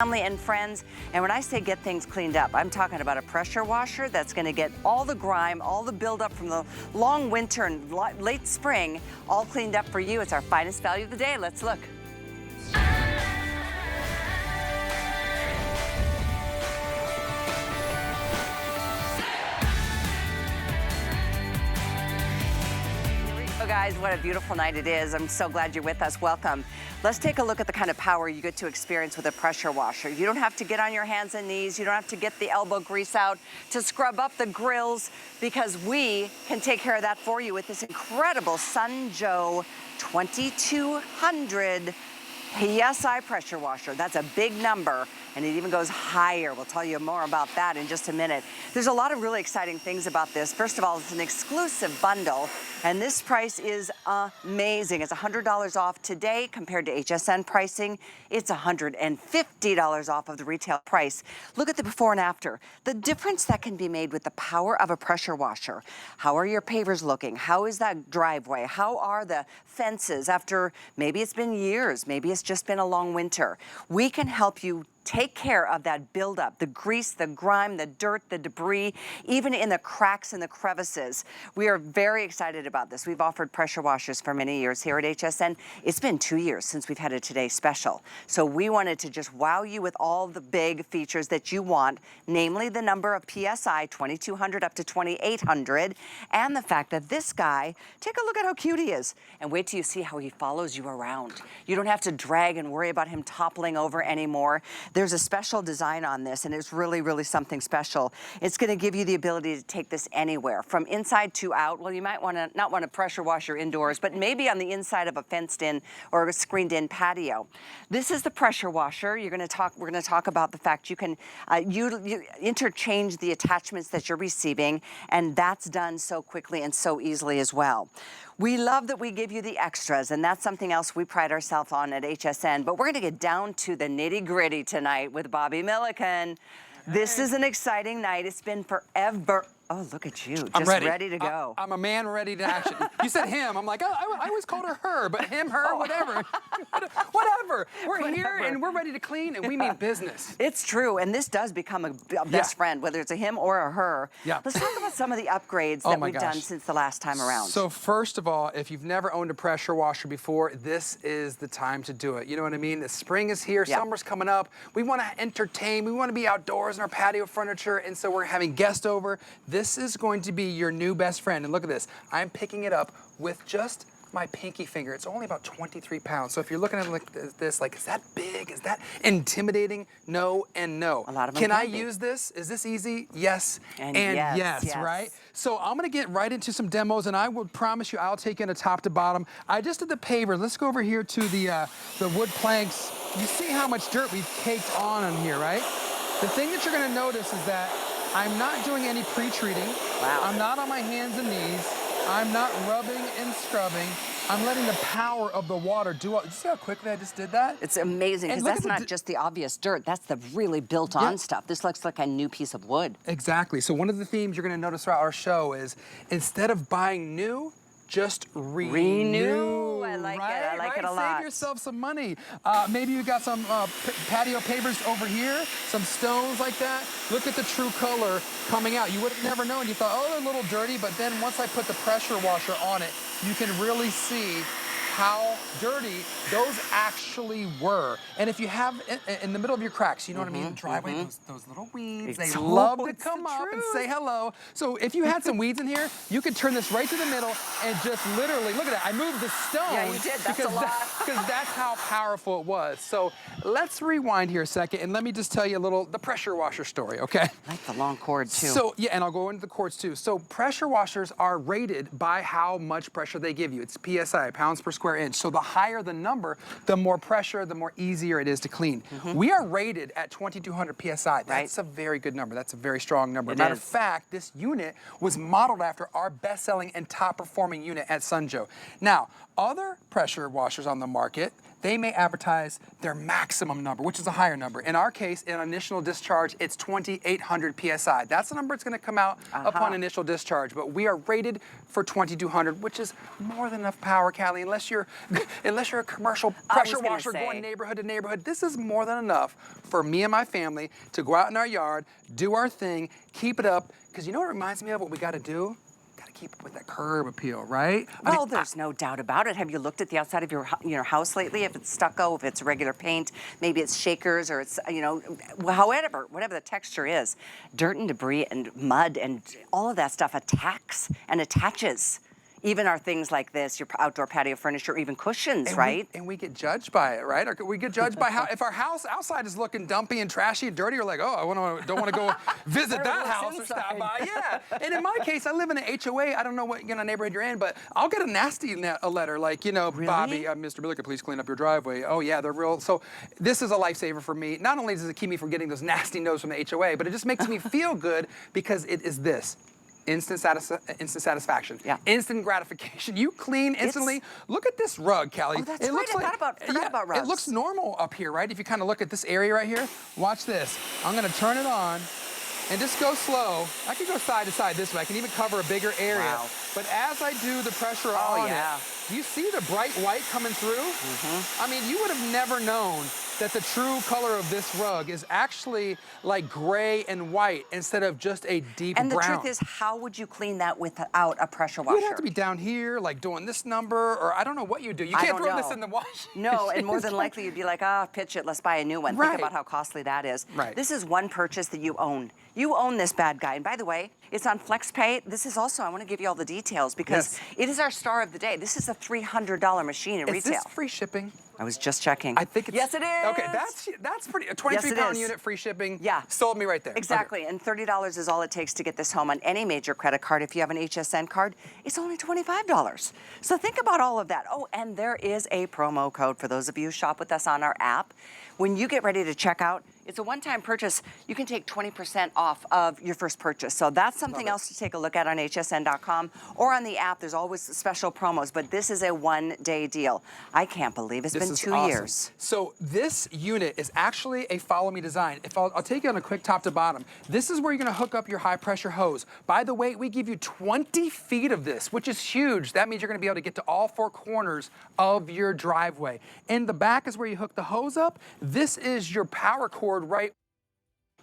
family and friends. And when I say get things cleaned up, I'm talking about a pressure washer that's going to get all the grime, all the buildup from the long winter and late spring, all cleaned up for you. It's our finest value of the day. Let's look. Guys, what a beautiful night it is. I'm so glad you're with us. Welcome. Let's take a look at the kind of power you get to experience with a pressure washer. You don't have to get on your hands and knees. You don't have to get the elbow grease out to scrub up the grills, because we can take care of that for you with this incredible Sunjoe 2200 PSI pressure washer. That's a big number, and it even goes higher. We'll tell you more about that in just a minute. There's a lot of really exciting things about this. First of all, it's an exclusive bundle, and this price is amazing. It's $100 off today compared to HSN pricing. It's $150 off of the retail price. Look at the before and after. The difference that can be made with the power of a pressure washer. How are your pavers looking? How is that driveway? How are the fences after maybe it's been years, maybe it's just been a long winter? We can help you take care of that buildup, the grease, the grime, the dirt, the debris, even in the cracks and the crevices. We are very excited about this. We've offered pressure washers for many years here at HSN. It's been 2 years since we've had a Today Special. So we wanted to just wow you with all the big features that you want, namely the number of PSI, 2200 up to 2800, and the fact that this guy, take a look at how cute he is, and wait till you see how he follows you around. You don't have to drag and worry about him toppling over anymore. There's a special design on this, and it's really, really something special. It's going to give you the ability to take this anywhere, from inside to out. Well, you might not want to pressure wash your indoors, but maybe on the inside of a fenced-in or a screened-in patio. This is the pressure washer. We're going to talk about the fact you can you interchange the attachments that you're receiving, and that's done so quickly and so easily as well. We love that we give you the extras, and that's something else we pride ourselves on at HSN. But we're going to get down to the nitty-gritty tonight with Bobby Milliken. Hey. This is an exciting night. It's been forever. Oh, look at you, just ready to go. I'm a man ready to action. You said him. I'm like, oh, I always called her, but him, her, whatever. Whatever. We're here and we're ready to clean, and we mean business. It's true, and this does become a best friend, whether it's a him or a her. Yeah. Let's talk about some of the upgrades that we've done since the last time around. So first of all, if you've never owned a pressure washer before, this is the time to do it. You know what I mean? The spring is here, summer's coming up. We want to entertain. We want to be outdoors in our patio furniture, and so we're having guests over. This is going to be your new best friend. And look at this. I'm picking it up with just my pinky finger. It's only about 23 pounds. So if you're looking at it like this, like, is that big? Is that intimidating? No and no. A lot of them Can I use this? Is this easy? Yes and yes, right? So I'm gonna get right into some demos, and I will promise you I'll take in a top to bottom. I just did the paver. Let's go over here to the wood planks. You see how much dirt we've caked on here, right? The thing that you're gonna notice is that I'm not doing any pre-treating. Wow. I'm not on my hands and knees. I'm not rubbing and scrubbing. I'm letting the power of the water do all. Did you see how quickly I just did that? It's amazing, because that's not just the obvious dirt. That's the really built-on stuff. This looks like a new piece of wood. Exactly. So one of the themes you're going to notice throughout our show is, instead of buying new, just renew. I like it. I like it a lot. Save yourself some money. Maybe you got some patio pavers over here, some stones like that. Look at the true color coming out. You would have never known. You thought, oh, they're a little dirty, but then once I put the pressure washer on it, you can really see how dirty those actually were. And if you have in the middle of your cracks, you know what I mean, the driveway, those little weeds, they love to come up and say hello. So if you had some weeds in here, you could turn this right to the middle and just literally, look at that, I moved the stone. Yeah, you did, that's a lot. Because that's how powerful it was. So let's rewind here a second, and let me just tell you the pressure washer story, okay? I like the long cord too. So, yeah, and I'll go into the cords too. So pressure washers are rated by how much pressure they give you. It's PSI, pounds per square inch. So the higher the number, the more pressure, the more easier it is to clean. We are rated at 2200 PSI. That's a very good number. That's a very strong number. Matter of fact, this unit was modeled after our best-selling and top-performing unit at Sunjoe. Now, other pressure washers on the market, they may advertise their maximum number, which is a higher number. In our case, in initial discharge, it's 2,800 PSI. That's the number it's gonna come out upon initial discharge, but we are rated for 2,200, which is more than enough power, Callie, unless you're a commercial pressure washer going neighborhood to neighborhood. This is more than enough for me and my family to go out in our yard, do our thing, keep it up, because you know what it reminds me of, what we gotta do? Gotta keep up with that curb appeal, right? Well, there's no doubt about it. Have you looked at the outside of your house lately? If it's stucco, if it's regular paint, maybe it's shakers, or it's, whatever the texture is, dirt and debris and mud and all of that stuff attacks and attaches. Even our things like this, your outdoor patio furniture, even cushions, right? And we get judged by it, right? Or we get judged by how, if our house outside is looking dumpy and trashy and dirty, you're like, oh, don't want to go visit that house or stop by. Yeah. And in my case, I live in an HOA. I don't know what neighborhood you're in, but I'll get a nasty letter like, Really? Bobby, Mr. Billick, please clean up your driveway. Oh yeah, they're real. So this is a lifesaver for me. Not only does it keep me from getting those nasty notes from the HOA, but it just makes me feel good because it is this. Instant satisfaction. Yeah. Instant gratification. You clean instantly. Look at this rug, Callie. Oh, that's right. I forgot about rugs. It looks normal up here, right? If you kind of look at this area right here, watch this. I'm gonna turn it on and just go slow. I can go side to side this way. I can even cover a bigger area. Wow. But as I do the pressure on it, do you see the bright white coming through? I mean, you would have never known that the true color of this rug is actually like gray and white instead of just a deep brown. And the truth is, how would you clean that without a pressure washer? You'd have to be down here, like doing this number, or I don't know what you do. You can't throw this in the wash. No, and more than likely you'd be like, pitch it, let's buy a new one. Right. Think about how costly that is. Right. This is one purchase that you own. You own this bad guy. And by the way, it's on FlexPay. This is also, I want to give you all the details because it is our star of the day. This is a $300 machine in retail. Is this free shipping? I was just checking. I think it's... Yes, it is. Okay, that's pretty... A 23-pound unit, free shipping. Yeah. Sold me right there. Exactly, and $30 is all it takes to get this home on any major credit card. If you have an HSN card, it's only $25. So think about all of that. Oh, and there is a promo code for those of you who shop with us on our app. When you get ready to check out, it's a one-time purchase. You can take 20% off of your first purchase. So that's something else to take a look at on hsn.com or on the app. There's always special promos, but this is a one-day deal. I can't believe it's been 2 years. So this unit is actually a follow me design. If I'll take you on a quick top to bottom. This is where you're gonna hook up your high pressure hose. By the way, we give you 20 feet of this, which is huge. That means you're gonna be able to get to all four corners of your driveway. In the back is where you hook the hose up. This is your power cord, right?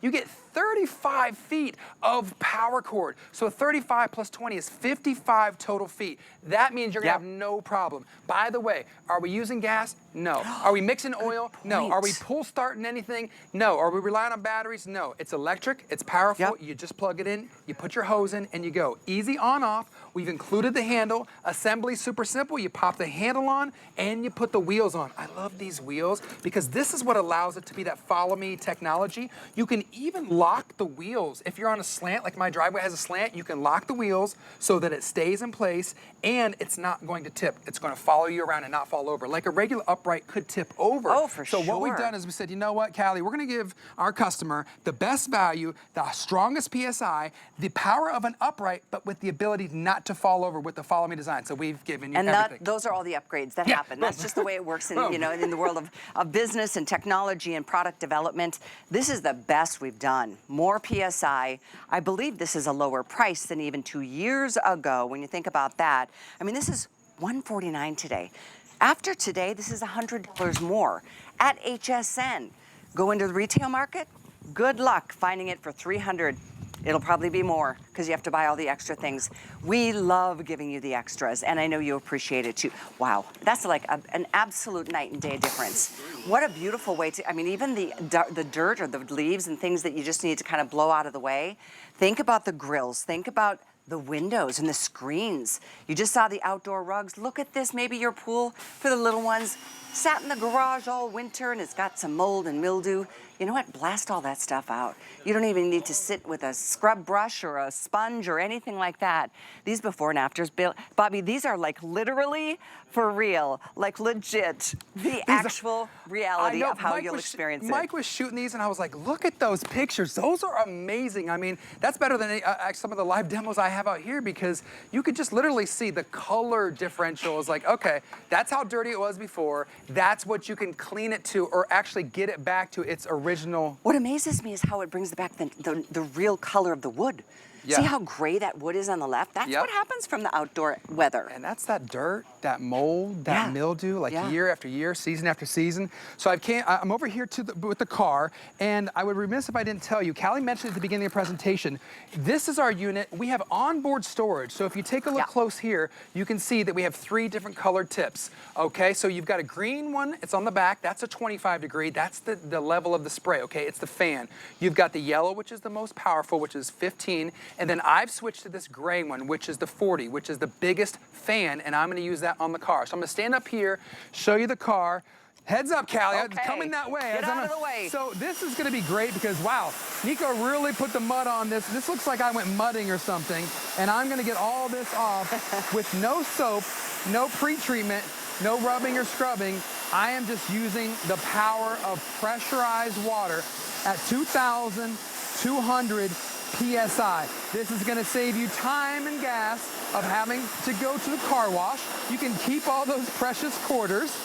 You get 35 feet of power cord. So 35 plus 20 is 55 total feet. That means you're gonna have no problem. By the way, are we using gas? No. Are we mixing oil? No. Are we pull starting anything? No. Are we relying on batteries? No. It's electric, it's powerful. You just plug it in, you put your hose in, and you go. Easy on off. We've included the handle. Assembly super simple. You pop the handle on and you put the wheels on. I love these wheels because this is what allows it to be that follow me technology. You can even lock the wheels. If you're on a slant, like my driveway has a slant, you can lock the wheels so that it stays in place and it's not going to tip. It's going to follow you around and not fall over. Like a regular upright could tip over. Oh, for sure. So what we've done is we said, you know what, Callie, we're going to give our customer the best value, the strongest PSI, the power of an upright, but with the ability not to fall over with the follow me design. So we've given you everything. And those are all the upgrades that happen. That's just the way it works in, in the world of business and technology and product development. This is the best we've done. More PSI. I believe this is a lower price than even 2 years ago when you think about that. I mean, this is $149 today. After today, this is $100 more at HSN. Go into the retail market, good luck finding it for $300. It'll probably be more because you have to buy all the extra things. We love giving you the extras, and I know you appreciate it too. Wow, that's like an absolute night and day difference. What a beautiful way to, I mean, even the dirt or the leaves and things that you just need to kind of blow out of the way. Think about the grills, think about the windows and the screens. You just saw the outdoor rugs. Look at this, maybe your pool for the little ones sat in the garage all winter and it's got some mold and mildew. You know what? Blast all that stuff out. You don't even need to sit with a scrub brush or a sponge or anything like that. These before and afters, Bobby, these are like literally for real, like legit, the actual reality of how you'll experience it. Mike was shooting these and I was like, look at those pictures. Those are amazing. I mean, that's better than some of the live demos I have out here because you could just literally see the color differential is like, okay, that's how dirty it was before that's what you can clean it to, or actually get it back to its original. What amazes me is how it brings back the real color of the wood. Yeah. See how gray that wood is on the left? That's what happens from the outdoor weather. And that's that dirt, that mold, that mildew, like year after year, season after season. So I'm over here with the car, and I would be remiss if I didn't tell you, Callie mentioned at the beginning of the presentation, this is our unit. We have onboard storage. So if you take a look close here, you can see that we have 3 different colored tips. Okay, so you've got a green one, it's on the back, that's a 25 degree, that's the level of the spray, okay, it's the fan. You've got the yellow, which is the most powerful, which is 15, and then I've switched to this gray one, which is the 40, which is the biggest fan, and I'm gonna use that on the car. So I'm gonna stand up here, show you the car. Heads up, Callie, it's coming that way. Get out of the way. So this is gonna be great because, wow, Nico really put the mud on this. This looks like I went mudding or something, and I'm gonna get all this off with no soap, no pre-treatment, no rubbing or scrubbing. I am just using the power of pressurized water at 2,200 PSI. This is gonna save you time and gas of having to go to the car wash. You can keep all those precious quarters.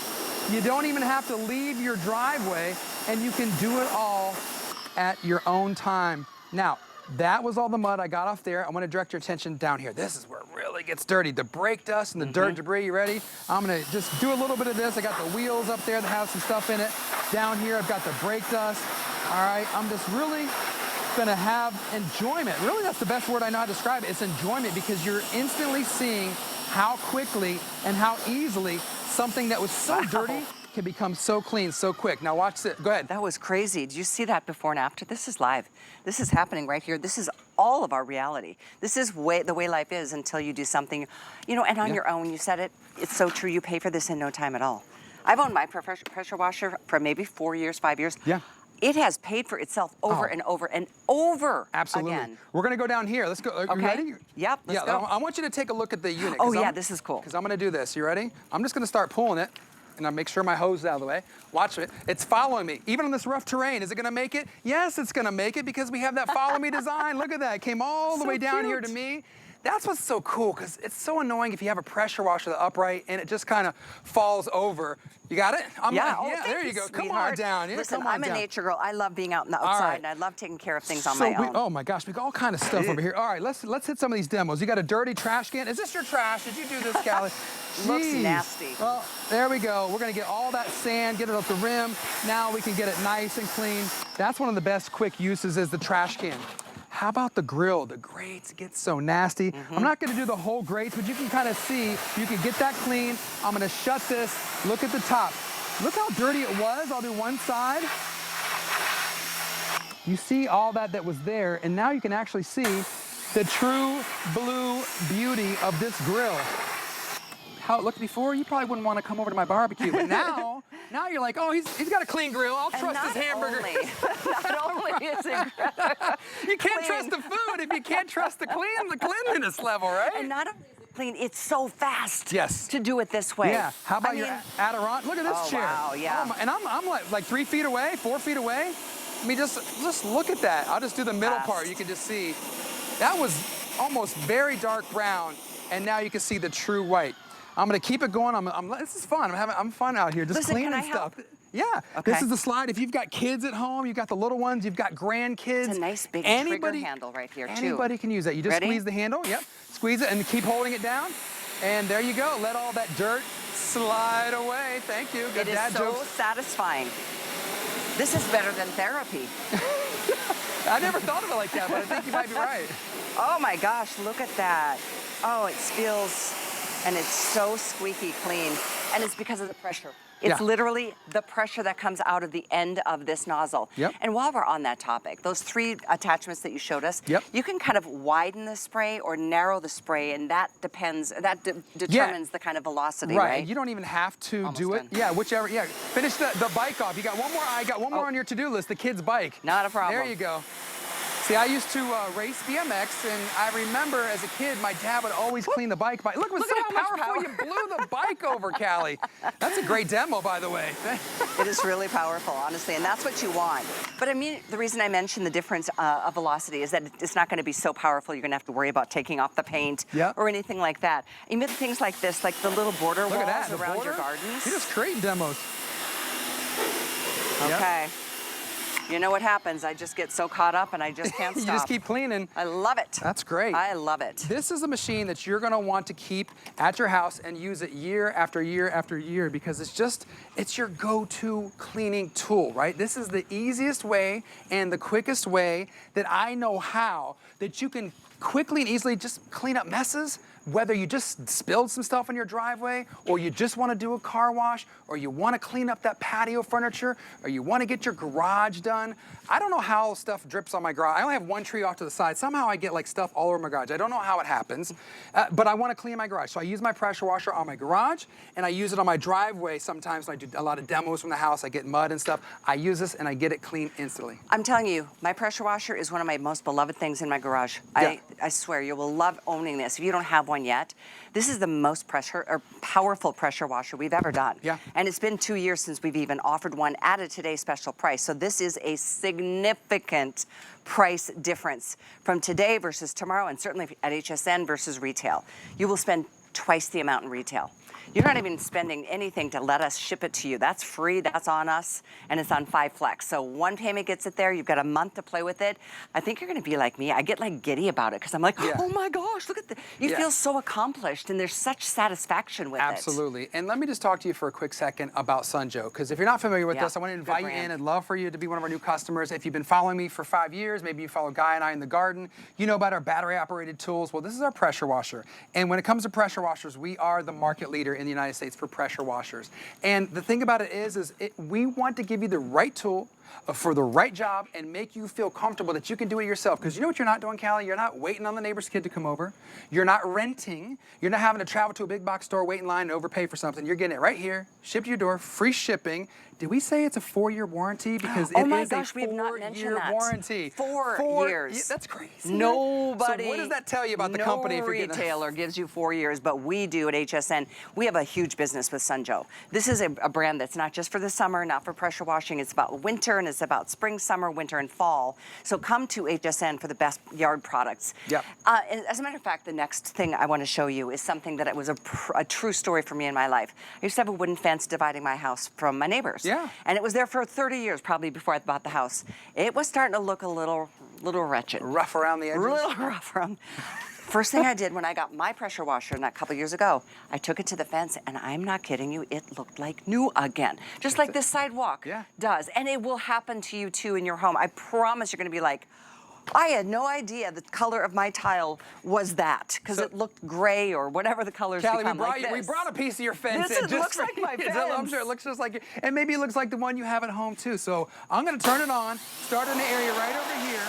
You don't even have to leave your driveway, and you can do it all at your own time. Now, that was all the mud I got off there. I want to direct your attention down here. This is where it really gets dirty. The brake dust and the dirt debris. You ready? I'm gonna just do a little bit of this. I got the wheels up there that have some stuff in it. Down here, I've got the brake dust. All right, I'm just really gonna have enjoyment. Really, that's the best word I know how to describe it. It's enjoyment, because you're instantly seeing how quickly and how easily something that was so dirty can become so clean so quick. Now watch this. Go ahead. That was crazy. Did you see that before and after? This is live. This is happening right here. This is all of our reality. This is the way life is until you do something, you know, and on your own. You said it. It's so true. You pay for this in no time at all. I've owned my pressure washer for maybe 4 years, 5 years. Yeah. It has paid for itself over and over and over Absolutely. again. We're gonna go down here. Let's go. Are you ready? Yep, let's go. I want you to take a look at the unit. Oh yeah, this is cool. Because I'm gonna do this. You ready? I'm just gonna start pulling it, and I'll make sure my hose is out of the way. Watch it. It's following me. Even on this rough terrain, is it gonna make it? Yes, it's gonna make it, because we have that follow me design. Look at that. It came all the way down here to me. That's what's so cool, because it's so annoying if you have a pressure washer the upright and it just kind of falls over. You got it? There you go. Come on down. Yeah, listen, come on I'm down. a nature girl. I love being out in the outside, and I love taking care of things on my own. Oh my gosh, we got all kind of stuff over here. All right, let's hit some of these demos. You got a dirty trash can. Is this your trash? Did you do this, Callie? Looks nasty. Well, there we go. We're gonna get all that sand, get it up the rim. Now we can get it nice and clean. That's one of the best quick uses, is the trash can. How about the grill? The grates get so nasty. I'm not gonna do the whole grates, but you can kind of see, you can get that clean. I'm gonna shut this. Look at the top. Look how dirty it was. I'll do one side. You see all that was there, and now you can actually see the true blue beauty of this grill. How it looked before, you probably wouldn't want to come over to my barbecue, but now you're like, oh, he's got a clean grill. I'll trust his hamburger. Not only is it you can't trust the food if you can't trust the cleanliness level, right? And not only is it clean, it's so fast. Yes. To do it this way. Yeah. How about your Adirondack? Look at this chair. Wow, yeah. Oh, and I'm like 3 feet away, 4 feet away. I mean, just look at that. I'll just do the middle part. You can just see that was almost very dark brown, and now you can see the true white. I'm gonna keep it going. This is fun. I'm fun out here, just cleaning stuff. Yeah, this is the slide. If you've got kids at home, you've got the little ones, you've got grandkids. It's a nice big trigger handle right here, too. Anybody can use that. You just squeeze the handle, squeeze it and keep holding it down. And there you go. Let all that dirt slide away. Thank you. Good dad jokes. It is so satisfying. This is better than therapy. I never thought of it like that, but I think you might be right. Oh my gosh, look at that. Oh, it feels, and it's so squeaky clean. And it's because of the pressure. It's literally the pressure that comes out of the end of this nozzle. And while we're on that topic, those 3 attachments that you showed us, you can kind of widen the spray or narrow the spray, and that depends, determines the kind of velocity, right? You don't even have to do it. Yeah, whichever, Finish the bike off. You got one more, I got one more on your to-do list, the kid's bike. Not a problem. There you go. See, I used to race BMX, and I remember as a kid, my dad would always clean the bike. Look, Look so at how much powerful power. you blew the bike over, Callie. That's a great demo, by the way. It is really powerful, honestly, and that's what you want. But I mean, the reason I mentioned the difference of velocity is that it's not going to be so powerful you're going to have to worry about taking off the paint or anything like that. Even things like this, like the little border Look walls at that, around your gardens. You're just creating demos. Okay. You know what happens? I just get so caught up and I just can't stop. You just keep cleaning. I love it. That's great. I love it. This is a machine that you're gonna want to keep at your house and use it year after year after year because it's your go-to cleaning tool, right? This is the easiest way and the quickest way that I know how that you can quickly and easily just clean up messes, whether you just spilled some stuff in your driveway, or you just want to do a car wash, or you want to clean up that patio furniture, or you want to get your garage done. I don't know how stuff drips on my garage. I only have one tree off to the side. Somehow I get like stuff all over my garage. I don't know how it happens, but I want to clean my garage. So I use my pressure washer on my garage, and I use it on my driveway sometimes when I do a lot of demos from the house. I get mud and stuff. I use this and I get it clean instantly. I'm telling you, my pressure washer is one of my most beloved things in my garage. Yeah. I swear, you will love owning this. If you don't have one yet, this is the most powerful pressure washer we've ever done. Yeah. And it's been 2 years since we've even offered one at a today's special price. So this is a significant price difference from today versus tomorrow, and certainly at HSN versus retail. You will spend twice the amount in retail. You're not even spending anything to let us ship it to you. That's free, that's on us, and it's on 5 Flex. So one payment gets it there, you've got a month to play with it. I think you're gonna be like me. I get like giddy about it because I'm like, oh my gosh, look at this. You feel so accomplished and there's such satisfaction with it. Absolutely. And let me just talk to you for a quick second about Sunjoe, because if you're not familiar with this, I want to invite you in. I'd love for you to be one of our new customers. If you've been following me for 5 years, maybe you follow Guy and I in the garden, you know about our battery operated tools. Well, this is our pressure washer. And when it comes to pressure washers, we are the market leader in the United States for pressure washers. And the thing about it is we want to give you the right tool for the right job and make you feel comfortable that you can do it yourself. Because you know what you're not doing, Callie? You're not waiting on the neighbor's kid to come over. You're not renting. You're not having to travel to a big box store, wait in line, and overpay for something. You're getting it right here, shipped to your door, free shipping. Did we say it's a 4-year warranty? Because it is a 4-year warranty. 4 years. Yeah, that's crazy. Nobody. So what does that tell you about the company? No retailer gives you 4 years, but we do at HSN. We have a huge business with Sunjoe. This is a brand that's not just for the summer, not for pressure washing. It's about winter, and it's about spring, summer, winter, and fall. So come to HSN for the best yard products. Yep. As a matter of fact, the next thing I want to show you is something that was a true story for me in my life. I used to have a wooden fence dividing my house from my neighbors. Yeah. And it was there for 30 years, probably before I bought the house. It was starting to look a little wretched. Rough around the edges? A little rough around. First thing I did when I got my pressure washer a couple years ago, I took it to the fence, and I'm not kidding you, it looked like new again. Just like this sidewalk does. And it will happen to you too in your home. I promise you're gonna be like, I had no idea the color of my tile was that, because it looked gray or whatever the colors Callie, become like this. we brought a piece of your fence. This looks like my fence. I'm sure it looks just like it. And maybe it looks like the one you have at home too. So I'm gonna turn it on, start in the area right over here.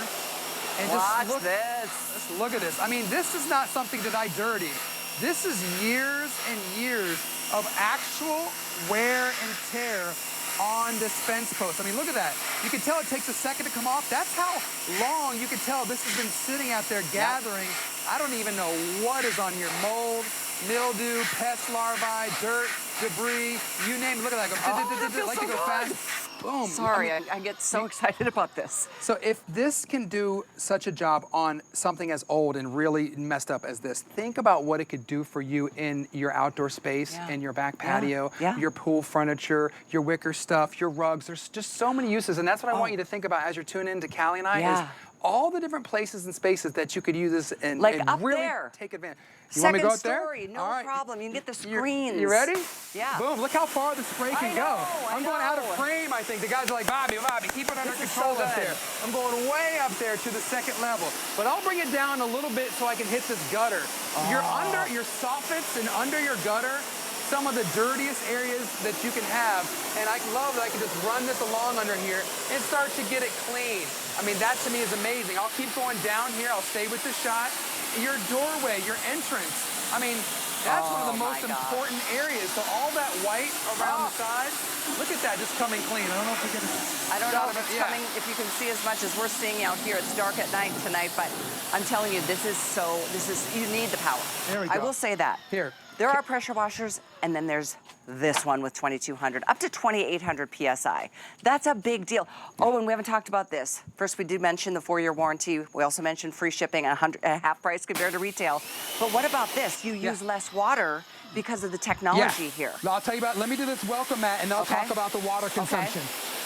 And Watch just this. Look at this. I mean, this is not something that I dirty. This is years and years of actual wear and tear on this fence post. I mean, look at that. You can tell it takes a second to come off. That's how long you can tell this has been sitting out there gathering. I don't even know what is on here. Mold, mildew, pest larvae, dirt, debris, you name it. Look at that. Go, like to go fast. Boom. Sorry, I get so excited about this. So if this can do such a job on something as old and really messed up as this, think about what it could do for you in your outdoor space, in your back patio, your pool furniture, your wicker stuff, your rugs. There's just so many uses, and that's what I want you to think about as you're tuning in to Callie and I, is all the different places and spaces that you could use this and, really take advantage. You want me to go out there? Second story, no problem. You can get the screens. You ready? Yeah. Boom, look how far the spray can go. I'm going out of frame, I think. The guys are like, Bobby, keep it under control up there. I'm going way up there to the second level. But I'll bring it down a little bit so I can hit this gutter. You're under your soffits and under your gutter, some of the dirtiest areas that you can have. And I love that I can just run this along under here and start to get it clean. I mean, that to me is amazing. I'll keep going down here. I'll stay with the shot. Your doorway, your entrance. I mean, that's one of the most important areas. So all that white around the sides, Look at that, just coming clean. I don't know if we can. I don't know if it's coming, if you can see as much as we're seeing out here. It's dark at night tonight, but I'm telling you, you need the power. There we go. I will say that. Here. There are pressure washers, and then there's this one with 2,200, up to 2,800 PSI. That's a big deal. Oh, and we haven't talked about this. First, we did mention the 4-year warranty. We also mentioned free shipping, half price compared to retail. But what about this? You use less water because of the technology here. I'll tell you about, let me do this welcome mat, and then I'll talk about the water consumption.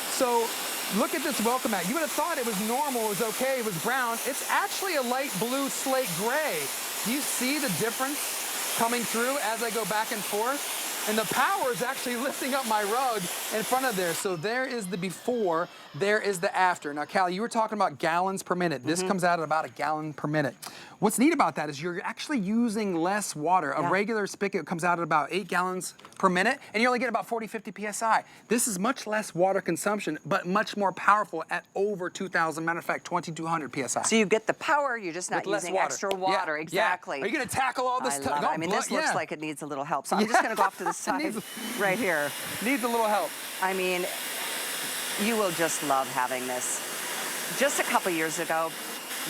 So, look at this welcome mat. You would have thought it was normal, it was okay, it was brown. It's actually a light blue slate gray. Do you see the difference coming through as I go back and forth? And the power is actually lifting up my rug in front of there. So there is the before, there is the after. Now, Callie, you were talking about gallons per minute. This comes out at about 1 gallon per minute. What's neat about that is you're actually using less water. A regular spigot comes out at about 8 gallons per minute, and you only get about 40, 50 PSI. This is much less water consumption, but much more powerful at over 2,000, matter of fact, 2,200 PSI. So you get the power, you're just not using extra water. Exactly. Are you gonna tackle all this stuff? I mean, this looks like it needs a little help. So I'm just gonna go off to the side right here. Needs a little help. I mean, you will just love having this. Just a couple years ago,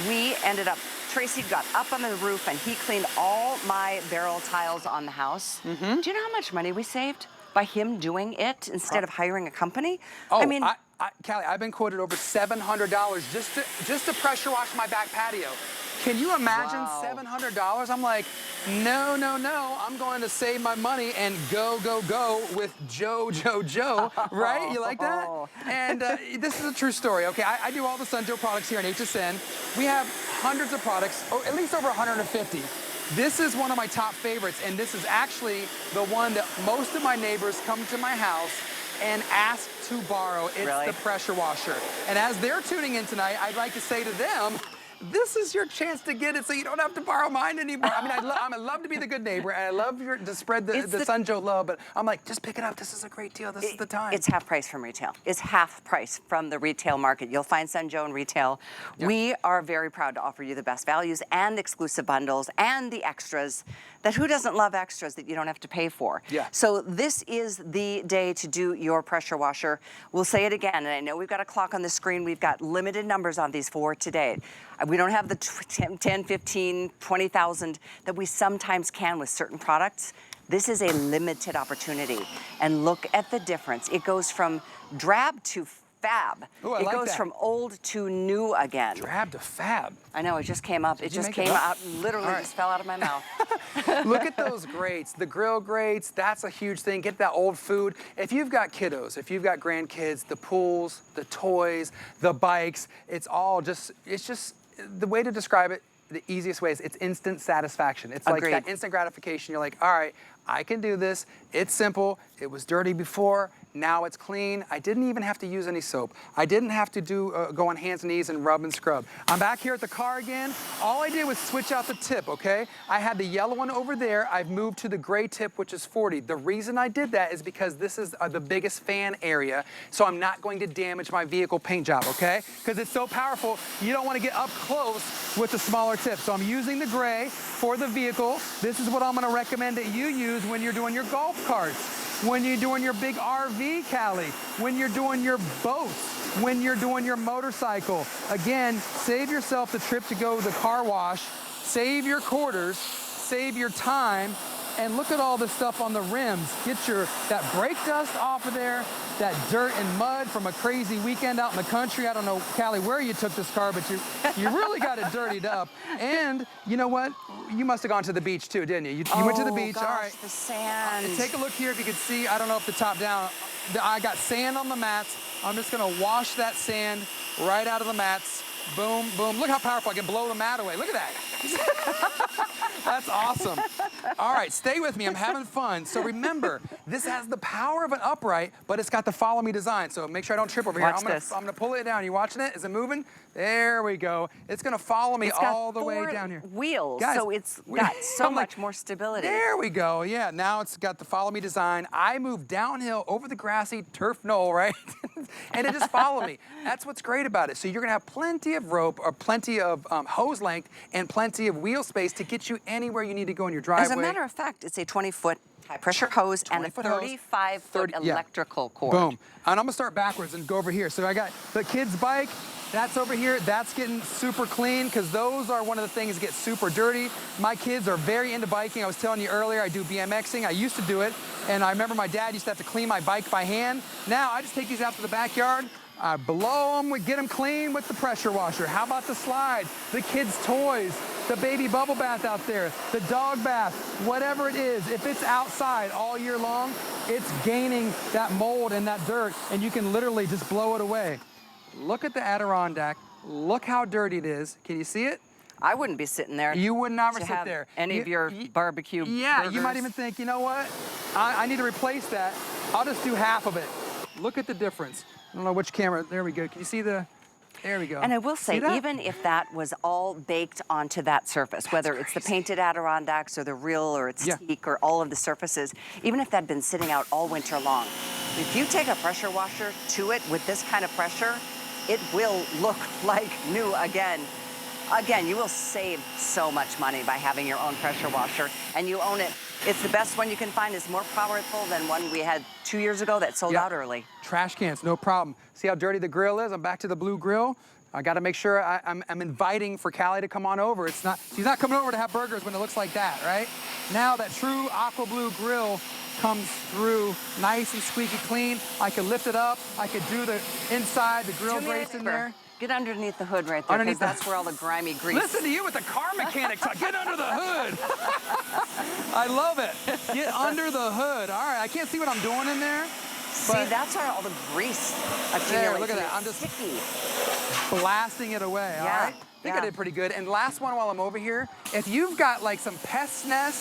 we ended up, Tracy got up on the roof and he cleaned all my barrel tiles on the house. Do you know how much money we saved by him doing it instead of hiring a company? Oh, I mean, Callie, I've been quoted over $700 just to pressure wash my back patio. Can you imagine $700? I'm like, no, no, no. I'm going to save my money and go with Joe, right? You like that? And this is a true story, okay? I do all the Sunjoe products here in HSN. We have hundreds of products, at least over 150. This is one of my top favorites, and this is actually the one that most of my neighbors come to my house and ask to borrow. It's the pressure washer. And as they're tuning in tonight, I'd like to say to them, this is your chance to get it so you don't have to borrow mine anymore. I mean, I love to be the good neighbor, and I love to spread the Sunjoe love, but I'm like, just pick it up. This is a great deal. This is the time. It's half price from retail. It's half price from the retail market. You'll find Sunjoe in retail. We are very proud to offer you the best values and exclusive bundles and the extras that who doesn't love extras that you don't have to pay for? So this is the day to do your pressure washer. We'll say it again, and I know we've got a clock on the screen. We've got limited numbers on these for today. We don't have the 10, 15, 20,000 that we sometimes can with certain products. This is a limited opportunity. And look at the difference. It goes from drab to fab. Ooh, it goes from old to new again. Drab to fab. I know, it just came up. It just came out, literally just fell out of my mouth. Look at those grates, the grill grates, that's a huge thing. Get that old food. If you've got kiddos, if you've got grandkids, the pools, the toys, the bikes, it's just, the way to describe it, the easiest way is it's instant satisfaction. It's like that instant gratification. You're like, all right, I can do this. It's simple. It was dirty before. Now it's clean. I didn't even have to use any soap. I didn't have to go on hands and knees and rub and scrub. I'm back here at the car again. All I did was switch out the tip, okay? I had the yellow one over there. I've moved to the gray tip, which is 40. The reason I did that is because this is the biggest fan area, so I'm not going to damage my vehicle paint job, okay? Because it's so powerful, you don't want to get up close with the smaller tip. So I'm using the gray for the vehicle. This is what I'm going to recommend that you use when you're doing your golf carts, when you're doing your big RV, Callie, when you're doing your boats, when you're doing your motorcycle. Again, save yourself the trip to go to the car wash, save your quarters, save your time, and look at all the stuff on the rims. Get that brake dust off of there, that dirt and mud from a crazy weekend out in the country. I don't know, Callie, where you took this car, but you really got it dirtied up. And you know what? You must have gone to the beach too, didn't you? You went to the beach, gosh, all right. The sand. Take a look here if you can see. I don't know if the top down. I got sand on the mats. I'm just gonna wash that sand right out of the mats. Boom, boom. Look how powerful. I can blow the mat away. Look at that. That's awesome. All right, stay with me. I'm having fun. So remember, this has the power of an upright, but it's got the follow me design. So make sure I don't trip over here. I'm gonna pull it down. You watching it? Is it moving? There we go. It's gonna follow me all the way down here. Wheels, guys, so it's got so much more stability. There we go. Yeah, now it's got the follow me design. I move downhill over the grassy turf knoll, right? And it just follow me. That's what's great about it. So you're gonna have plenty of rope or plenty of hose length and plenty of wheel space to get you anywhere you need to go in your driveway. As a matter of fact, it's a 20-foot High pressure hose and a 20-foot hose, 35-foot 30 yeah. electrical cord. Boom. And I'm gonna start backwards and go over here. So I got the kids' bike, that's over here. That's getting super clean because those are one of the things that get super dirty. My kids are very into biking. I was telling you earlier, I do BMXing. I used to do it. And I remember my dad used to have to clean my bike by hand. Now I just take these out to the backyard. I blow them, we get them clean with the pressure washer. How about the slide, the kids' toys, the baby bubble bath out there, the dog bath, whatever it is. If it's outside all year long, it's gaining that mold and that dirt, and you can literally just blow it away. Look at the Adirondack. Look how dirty it is. Can you see it? I wouldn't be sitting there. You would never to sit have there. Any of your barbecue Yeah, burgers. you might even think, you know what? I need to replace that. I'll just do half of it. Look at the difference. I don't know which camera. There we go. Can you see the... There we go. And I will say, even if that was all baked onto that surface, whether it's the painted Adirondacks or the real or it's teak or all of the surfaces, even if that had been sitting out all winter long, if you take a pressure washer to it with this kind of pressure, it will look like new again. Again, you will save so much money by having your own pressure washer, and you own it. It's the best one you can find. It's more powerful than one we had 2 years ago that sold out early. Trash cans, no problem. See how dirty the grill is? I'm back to the blue grill. I got to make sure I'm inviting for Callie to come on over. She's not coming over to have burgers when it looks like that, right? Now that true aqua blue grill comes through nice and squeaky clean. I could lift it up. I could do the inside, the grill grates in there. Get underneath the hood right there, because that's where all the grimy grease... Listen to you with the car mechanic talk. Get under the hood. I love it. Get under the hood. All right, I can't see what I'm doing in there. See, that's where all the grease accumulates. There, look at that. I'm just sticky. Blasting it away, all right? I think I did pretty good. And last one while I'm over here, if you've got like some pest nests,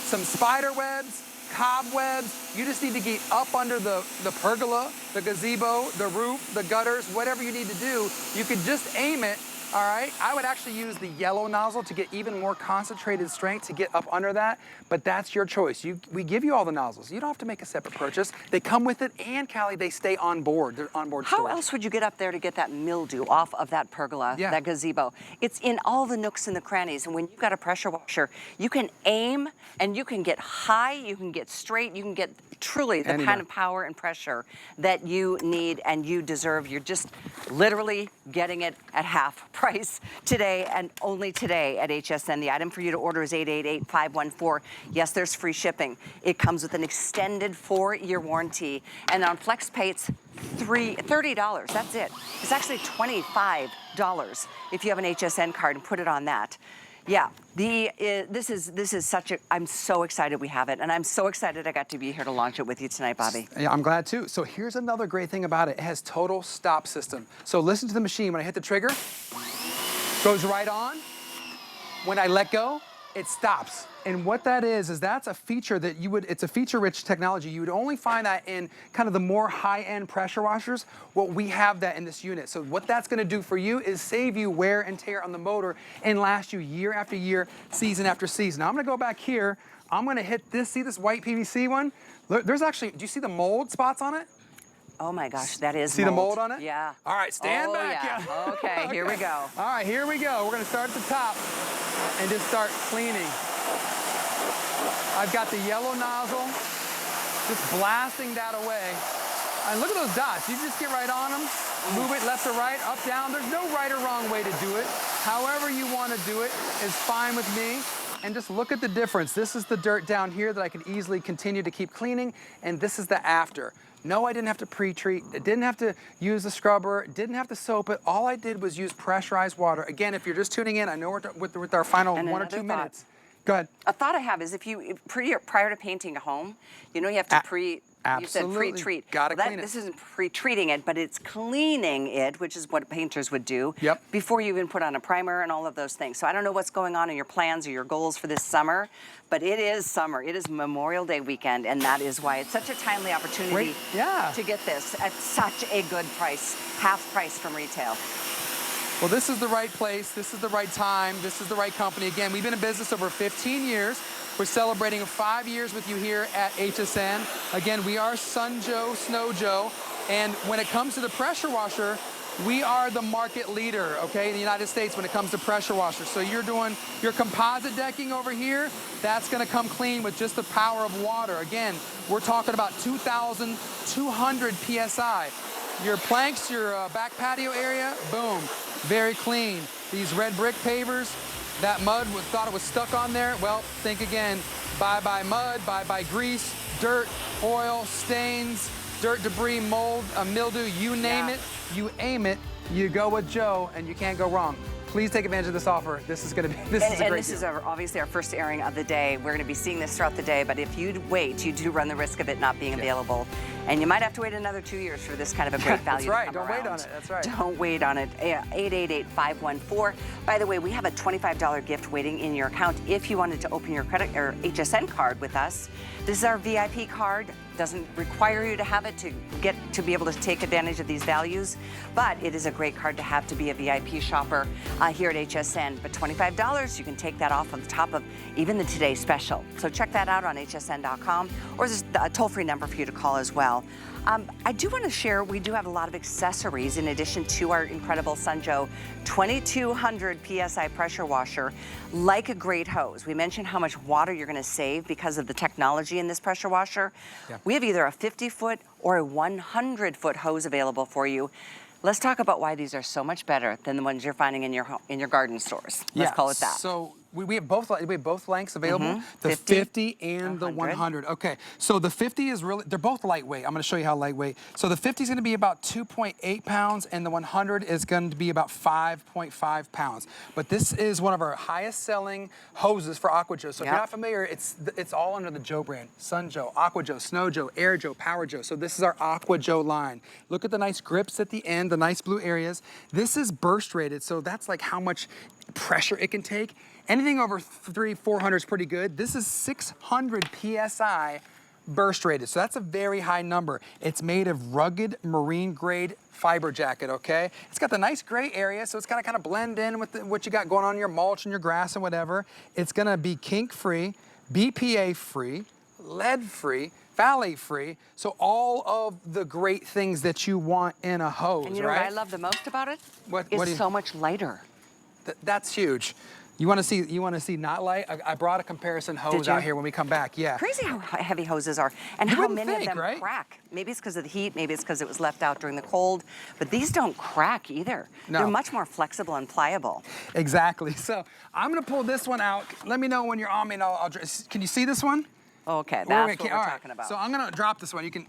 some spider webs, cobwebs, you just need to get up under the pergola, the gazebo, the roof, the gutters, whatever you need to do. You could just aim it, all right? I would actually use the yellow nozzle to get even more concentrated strength to get up under that, but that's your choice. We give you all the nozzles. You don't have to make a separate purchase. They come with it, and Callie, they stay on board. They're on board storage. How else would you get up there to get that mildew off of that pergola, that gazebo? It's in all the nooks and the crannies, and when you've got a pressure washer, you can aim, and you can get high, you can get straight, you can get truly the kind of power and pressure that you need and you deserve. You're just literally getting it at half price today, and only today at HSN. The item for you to order is 888-514. Yes, there's free shipping. It comes with an extended 4-year warranty, and on FlexPay, it's $30. That's it. It's actually $25 if you have an HSN card and put it on that. Yeah, this is such a, I'm so excited we have it, and I'm so excited I got to be here to launch it with you tonight, Bobby. Yeah, I'm glad too. So here's another great thing about it. It has total stop system. So listen to the machine. When I hit the trigger, goes right on. When I let go, it stops. And what that is that's a feature that it's a feature-rich technology. You would only find that in kind of the more high-end pressure washers. Well, we have that in this unit. So what that's gonna do for you is save you wear and tear on the motor and last you year after year, season after season. Now I'm gonna go back here. I'm gonna hit this, see this white PVC one? There's actually, do you see the mold spots on it? Oh my gosh, that is See the mold on it? Yeah. All right, stand back. Yeah. Okay, here we go. All right, here we go. We're gonna start at the top and just start cleaning. I've got the yellow nozzle, just blasting that away. And look at those dots. You just get right on them, move it left or right, up, down. There's no right or wrong way to do it. However you want to do it is fine with me. And just look at the difference. This is the dirt down here that I can easily continue to keep cleaning, and this is the after. No, I didn't have to pre-treat. I didn't have to use the scrubber. Didn't have to soap it. All I did was use pressurized water. Again, if you're just tuning in, I know we're with our final 1 or 2 minutes. Go ahead. A thought I have is prior to painting a home, you know you have to you said pre-treat. Gotta clean it. This isn't pre-treating it, but it's cleaning it, which is what painters would do. Yep. Before you even put on a primer and all of those things. So I don't know what's going on in your plans or your goals for this summer, but it is summer. It is Memorial Day weekend, and that is why it's such a timely opportunity to get this at such a good price, half price from retail. Well, this is the right place. This is the right time. This is the right company. Again, we've been in business over 15 years. We're celebrating 5 years with you here at HSN. Again, we are Sun Joe, Snow Joe. And when it comes to the pressure washer, we are the market leader, okay, in the United States when it comes to pressure washers. So you're doing your composite decking over here, that's gonna come clean with just the power of water. Again, we're talking about 2,200 PSI. Your planks, your back patio area, boom, very clean. These red brick pavers, that mud thought it was stuck on there. Well, think again, bye-bye mud, bye-bye grease, dirt, oil, stains, dirt, debris, mold, mildew, you name it, you aim it, you go with Joe, and you can't go wrong. Please take advantage of this offer. This is going to be, this is a great deal. And this is obviously our first airing of the day. We're going to be seeing this throughout the day, but if you wait, you do run the risk of it not being available. And you might have to wait another 2 years for this kind of a great value. That's right, to come don't wait around. on it, that's right. Don't wait on it. 888-514. By the way, we have a $25 gift waiting in your account if you wanted to open your credit or HSN card with us. This is our VIP card. Doesn't require you to have it to be able to take advantage of these values, but it is a great card to have to be a VIP shopper here at HSN. But $25, you can take that off on the top of even the Today Special. So check that out on hsn.com, or there's a toll-free number for you to call as well. I do want to share, we do have a lot of accessories in addition to our incredible Sunjoe 2200 PSI pressure washer, like a great hose. We mentioned how much water you're going to save because of the technology in this pressure washer. Yeah. We have either a 50-foot or a 100-foot hose available for you. Let's talk about why these are so much better than the ones you're finding in your garden stores. Let's call it that. So we have both lengths available, the 50 and the 100. Okay, so the 50 is really, they're both lightweight. I'm gonna show you how lightweight. So the 50 is gonna be about 2.8 pounds and the 100 is going to be about 5.5 pounds. But this is one of our highest selling hoses for AquaJoe. So if you're not familiar, it's all under the Joe brand. Sunjoe, AquaJoe, SnowJoe, AirJoe, PowerJoe. So this is our AquaJoe line. Look at the nice grips at the end, the nice blue areas. This is burst rated, so that's like how much pressure it can take. Anything over 300-400 is pretty good. This is 600 PSI burst rated, so that's a very high number. It's made of rugged marine grade fiber jacket, okay? It's got the nice gray area, so it's gonna kind of blend in with what you got going on in your mulch and your grass and whatever. It's gonna be kink free, BPA free, lead free, phthalate free, so all of the great things that you want in a hose, and you know what I love the most about it? It's so much lighter. That's huge. You want to see not light? I brought a comparison hose out here when we come back. Yeah. Crazy how heavy hoses are, and how many of them crack. Maybe it's because of the heat. Maybe it's because it was left out during the cold. But these don't crack either. No. They're much more flexible and pliable. Exactly. So I'm going to pull this one out. Let me know when you're on me, and can you see this one? Okay, that's what we're talking about. So I'm going to drop this one. You can.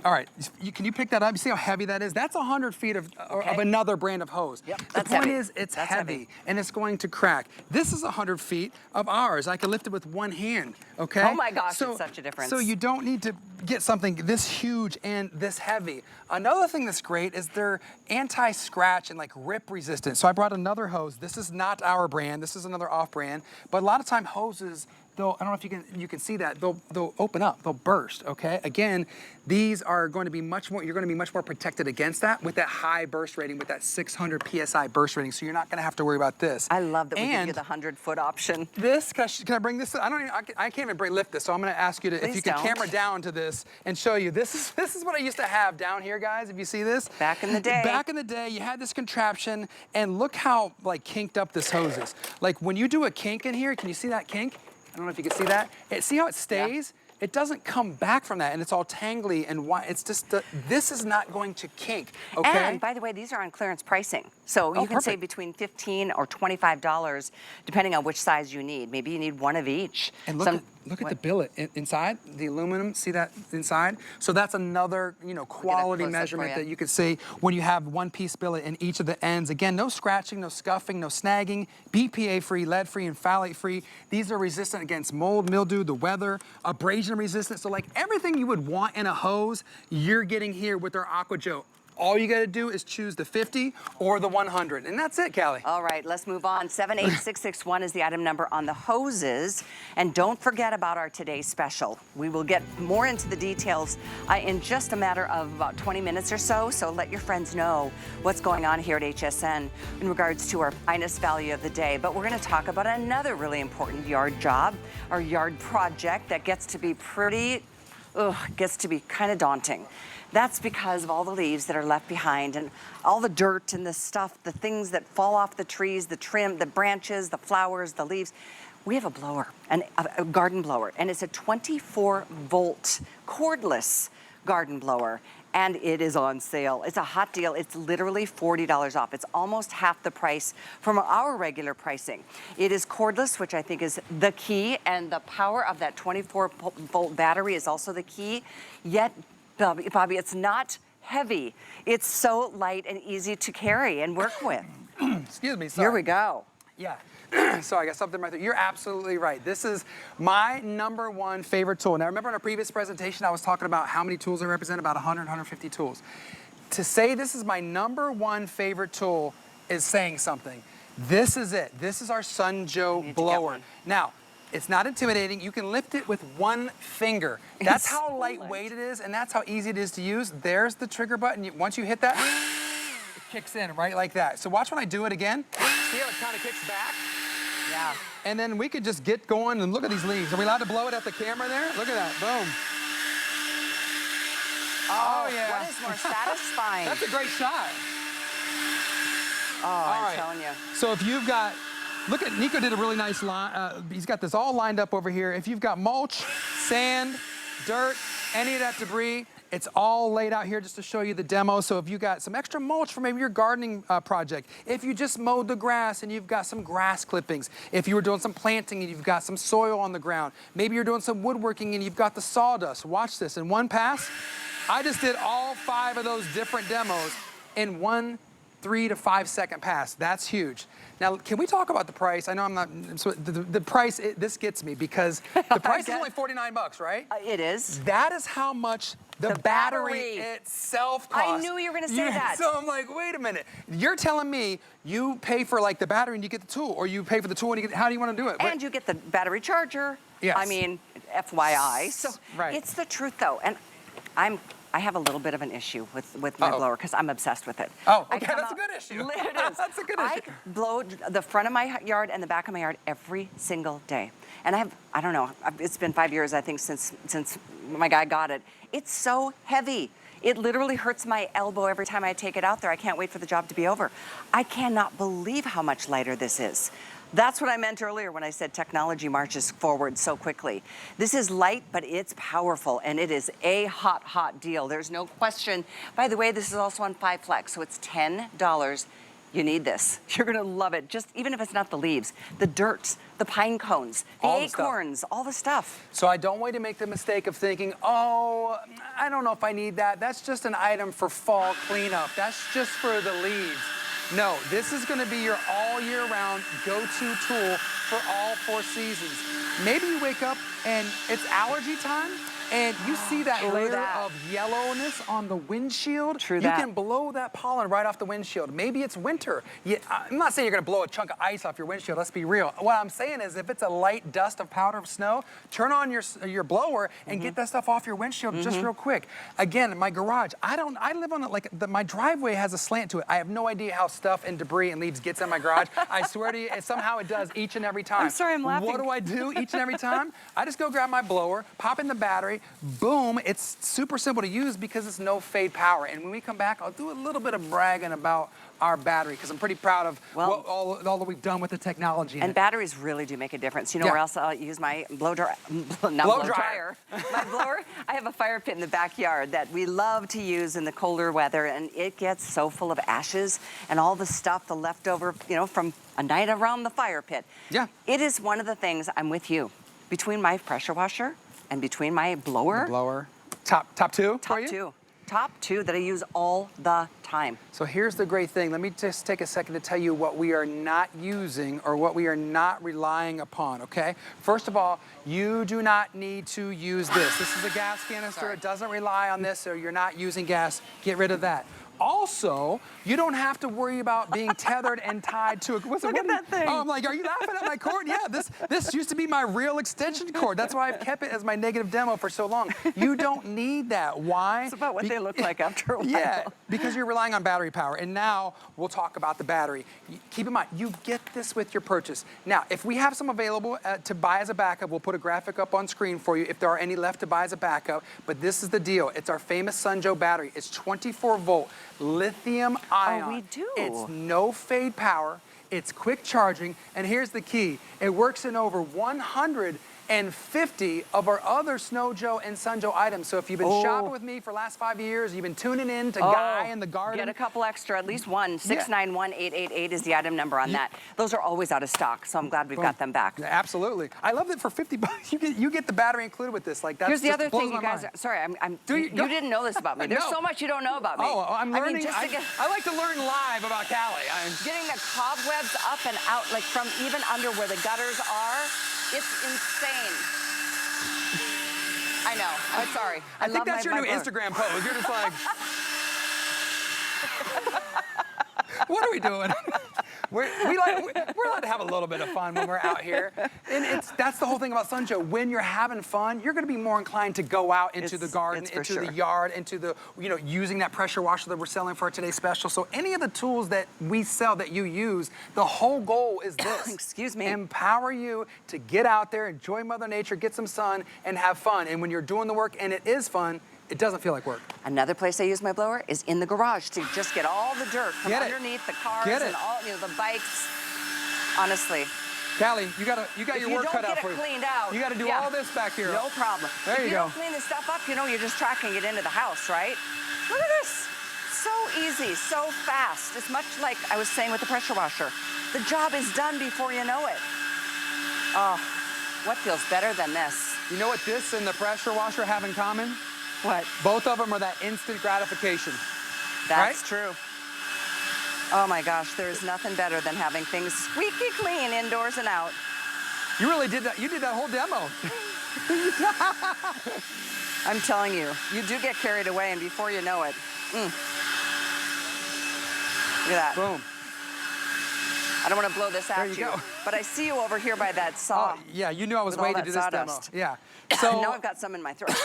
All right, can you pick that up? You see how heavy that is? That's 100 feet of another brand of hose. Yep, the point is, it's heavy, and it's going to crack. This is 100 feet of ours. I can lift it with one hand, okay? Oh my gosh, it's such a difference. So you don't need to get something this huge and this heavy. Another thing that's great is they're anti-scratch and like rip resistant. So I brought another hose. This is not our brand. This is another off-brand. But a lot of time hoses, I don't know if you can see that, they'll open up, they'll burst, okay? Again, these are going to be much more, you're going to be much more protected against that with that high burst rating, with that 600 PSI burst rating, so you're not going to have to worry about this. I love that we give you the 100-foot option. This, can I bring this? I can't even lift this, so I'm going to ask you to, if you can camera down to this and show you. This is what I used to have down here, guys, if you see this. Back in the day. Back in the day, you had this contraption, and look how like kinked up this hose is. Like when you do a kink in here, can you see that kink? I don't know if you can see that. See how it stays? It doesn't come back from that, and it's all tangly and wide. It's just, this is not going to kink, okay? And by the way, these are on clearance pricing. So you can save between $15 or $25, depending on which size you need. Maybe you need one of each. And look at the billet inside, the aluminum, see that inside? So that's another, quality measurement that you could see when you have one-piece billet in each of the ends. Again, no scratching, no scuffing, no snagging, BPA-free, lead-free, and phthalate-free. These are resistant against mold, mildew, the weather, abrasion resistant. So like everything you would want in a hose, you're getting here with our AquaJoe. All you gotta do is choose the 50 or the 100, and that's it, Callie. All right, let's move on. 78661 is the item number on the hoses. And don't forget about our today's special. We will get more into the details in just a matter of about 20 minutes or so, so let your friends know what's going on here at HSN in regards to our finest value of the day. But we're gonna talk about another really important yard job, our yard project that gets to be pretty gets to be kind of daunting. That's because of all the leaves that are left behind and all the dirt and the stuff, the things that fall off the trees, the trim, the branches, the flowers, the leaves. We have a blower, a garden blower, and it's a 24-volt cordless garden blower, and it is on sale. It's a hot deal. It's literally $40 off. It's almost half the price from our regular pricing. It is cordless, which I think is the key, and the power of that 24-volt battery is also the key. Yet, Bobby, it's not heavy. It's so light and easy to carry and work with. Excuse me, sorry. Here we go. Yeah. So I got something right there. You're absolutely right. This is my #1 favorite tool. Now, remember in our previous presentation, I was talking about how many tools I represent, about 100, 150 tools. To say this is my #1 favorite tool is saying something. This is it. This is our Sunjo blower. Now, it's not intimidating. You can lift it with one finger. That's how lightweight it is, and that's how easy it is to use. There's the trigger button. Once you hit that, it kicks in right like that. So watch when I do it again. See how it kind of kicks back? Yeah. And then we could just get going and look at these leaves. Are we allowed to blow it at the camera there? Look at that, boom. Oh yeah. What is more satisfying? That's a great shot. Oh, I'm telling you. So if you've got, look at, Nico did a really nice line. He's got this all lined up over here. If you've got mulch, sand, dirt, any of that debris, it's all laid out here just to show you the demo. So if you got some extra mulch for maybe your gardening project, if you just mowed the grass and you've got some grass clippings, if you were doing some planting and you've got some soil on the ground, maybe you're doing some woodworking and you've got the sawdust. Watch this, in one pass, I just did all 5 of those different demos in one 3 to 5 second pass. That's huge. Now, can we talk about the price? I know I'm not, so the price, this gets me because the price is only 49 bucks, right? It is. That is how much the battery itself costs. I knew you were going to say that. So I'm like, wait a minute. You're telling me you pay for like the battery and you get the tool, or you pay for the tool and you get, how do you want to do it? And you get the battery charger. Yes. I mean, FYI. So right. It's the truth though. And I have a little bit of an issue with my blower because I'm obsessed with it. Oh, okay, that's a good issue. It is. That's a good issue. I blow the front of my yard and the back of my yard every single day. And I don't know, it's been 5 years, I think, since my guy got it. It's so heavy. It literally hurts my elbow every time I take it out there. I can't wait for the job to be over. I cannot believe how much lighter this is. That's what I meant earlier when I said technology marches forward so quickly. This is light, but it's powerful, and it is a hot, hot deal. There's no question. By the way, this is also on 5 Flex, so it's $10. You need this. You're gonna love it, just even if it's not the leaves, the dirt, the pine cones, the acorns, all the stuff. So I don't want you to make the mistake of thinking, oh, I don't know if I need that. That's just an item for fall cleanup. That's just for the leaves. No, this is gonna be your all year round go-to tool for all 4 seasons. Maybe you wake up and it's allergy time and you see that layer of yellowness on the windshield. You can blow that pollen right off the windshield. Maybe it's winter. I'm not saying you're gonna blow a chunk of ice off your windshield, let's be real. What I'm saying is if it's a light dust of powder of snow, turn on your blower and get that stuff off your windshield just real quick. Again, in my garage, I live on it, my driveway has a slant to it. I have no idea how stuff and debris and leaves gets in my garage. I swear to you, somehow it does each and every time. I'm sorry, I'm laughing. What do I do each and every time? I just go grab my blower, pop in the battery, boom. It's super simple to use because it's no fade power. And when we come back, I'll do a little bit of bragging about our battery because I'm pretty proud of all that we've done with the technology. And batteries really do make a difference. You know where else I'll use my blow dryer? My blower? I have a fire pit in the backyard that we love to use in the colder weather, and it gets so full of ashes and all the stuff, the leftover, from a night around the fire pit. Yeah. It is one of the things, I'm with you, between my pressure washer and between my blower. The blower. Top 2 for you? Top 2. Top 2 that I use all the time. So here's the great thing. Let me just take a second to tell you what we are not using or what we are not relying upon, okay? First of all, you do not need to use this. This is a gas canister. It doesn't rely on this, so you're not using gas. Get rid of that. Also, you don't have to worry about being tethered and tied to a, Look at that thing. Oh, I'm like, are you laughing at my cord? Yeah, this used to be my real extension cord. That's why I've kept it as my negative demo for so long. You don't need that. Why? It's about what they look like after a while. Yeah, because you're relying on battery power. And now we'll talk about the battery. Keep in mind, you get this with your purchase. Now, if we have some available to buy as a backup, we'll put a graphic up on screen for you if there are any left to buy as a backup. But this is the deal. It's our famous Sunjoe battery. It's 24 volt lithium ion. Oh, we do. It's no fade power. It's quick charging. And here's the key. It works in over 150 of our other Snowjoe and Sunjoe items. So if you've been shopping with me for the last 5 years, you've been tuning in to Guy in the Garden. Get a couple extra, at least one. 691888 is the item number on that. Those are always out of stock, so I'm glad we've got them back. Yeah, absolutely. I love that for 50 bucks, you get the battery included with this. Like, that's Here's the just other blows thing, my you guys. mind. Sorry, you didn't know this about me. There's No. so much you don't know about me. Oh, I'm learning. I mean, just to get, I like to learn live about Callie. getting the cobwebs up and out, like from even under where the gutters are, it's insane. I know. I'm sorry. I think that's your new Instagram pose. You're just like, what are we doing? We're allowed to have a little bit of fun when we're out here. And that's the whole thing about Sunjoe. When you're having fun, you're going to be more inclined to go out into the garden, into the yard, into the, using that pressure washer that we're selling for today's special. So any of the tools that we sell that you use, the whole goal is this. Excuse me. Empower you to get out there, enjoy Mother Nature, get some sun, and have fun. And when you're doing the work and it is fun, it doesn't feel like work. Another place I use my blower is in the garage to just get all the dirt from underneath the cars and all, the bikes. Honestly. Callie, you got your work cut out for you. If you don't get it cleaned out. You got to do all this back here. No problem. There you go. If you don't clean this stuff up, you're just tracking it into the house, right? Look at this. So easy, so fast. It's much like I was saying with the pressure washer. The job is done before you know it. Oh, what feels better than this? You know what this and the pressure washer have in common? What? Both of them are that instant gratification. That's true. Oh my gosh, there is nothing better than having things squeaky clean indoors and out. You really did that. You did that whole demo. I'm telling you, you do get carried away, and before you know it, look at that. Boom. I don't want to blow this at you, go. but I see you over here by that saw. Yeah, you knew I was waiting to do this sawdust. demo. Yeah. So now I've got some in my throat.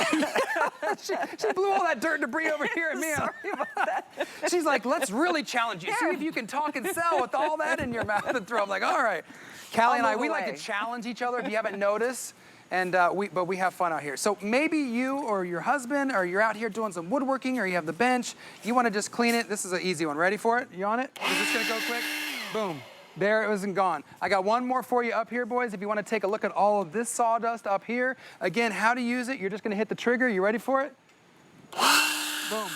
she blew all that dirt and debris over here at me. Sorry about that. She's like, let's really challenge you. See if you can talk and sell with all that in your mouth and throat. I'm like, all right. Callie and I, we like to challenge each other, if you haven't noticed. And but we have fun out here. So maybe you or your husband, or you're out here doing some woodworking, or you have the bench, you want to just clean it. This is an easy one. Ready for it? You on it? Is this going to go quick? Boom. There, it wasn't gone. I got one more for you up here, boys. If you want to take a look at all of this sawdust up here. Again, how to use it. You're just going to hit the trigger. You ready for it? Boom.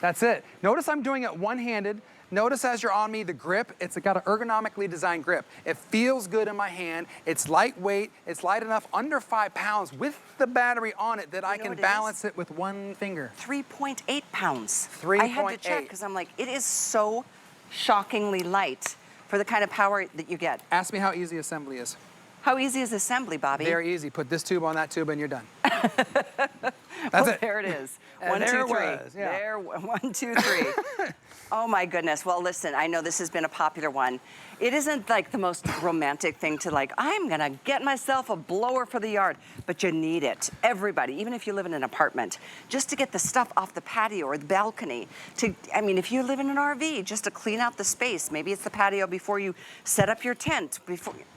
That's it. Notice I'm doing it one-handed. Notice as you're on me, the grip, it's got an ergonomically designed grip. It feels good in my hand. It's lightweight. It's light enough, under 5 pounds, with the battery on it that I can balance it with one finger. 3.8 pounds. 3.8. I had to check because I'm like, it is so shockingly light for the kind of power that you get. Ask me how easy assembly is. How easy is assembly, Bobby? Very easy. Put this tube on that tube and you're done. That's it. There it is. One, there 2, 3. it was, yeah. There, 1, 2, 3. Oh my goodness. Well, listen, I know this has been a popular one. It isn't like the most romantic thing to like, I'm gonna get myself a blower for the yard, but you need it. Everybody, even if you live in an apartment, just to get the stuff off the patio or the balcony. If you live in an RV, just to clean out the space. Maybe it's the patio before you set up your tent.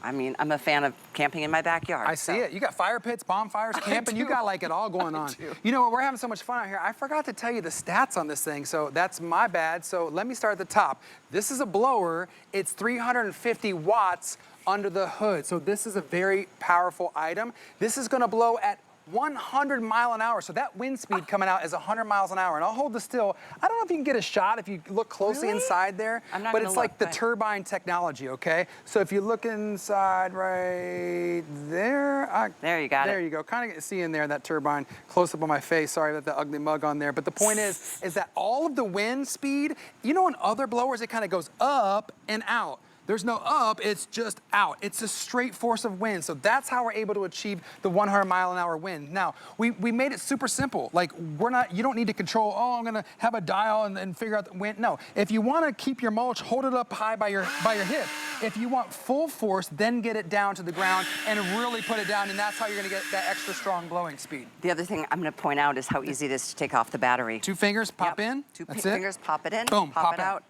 I'm a fan of camping in my backyard. I see it. You got fire pits, bonfires, camping. You got like it all going on. You know what? We're having so much fun out here. I forgot to tell you the stats on this thing, so that's my bad. So let me start at the top. This is a blower. It's 350 watts under the hood. So this is a very powerful item. This is gonna blow at 100 mile an hour. So that wind speed coming out is 100 miles an hour. And I'll hold this still. I don't know if you can get a shot if you look closely inside there, but it's like the turbine technology, okay? So if you look inside right there. There you got it. There you go. Kind of see in there that turbine close up on my face. Sorry about the ugly mug on there. But the point is that all of the wind speed, in other blowers, it kind of goes up and out. There's no up, it's just out. It's a straight force of wind. So that's how we're able to achieve the 100-mile-an-hour wind. Now, we made it super simple. Like, you don't need to control, oh, I'm gonna have a dial and figure out the wind. No, if you wanna keep your mulch, hold it up high by your hip. If you want full force, then get it down to the ground and really put it down, and that's how you're gonna get that extra strong blowing speed. The other thing I'm gonna point out is how easy it is to take off the battery. 2 fingers, pop in, Two that's fingers, pop it in, Boom, pop it in. out.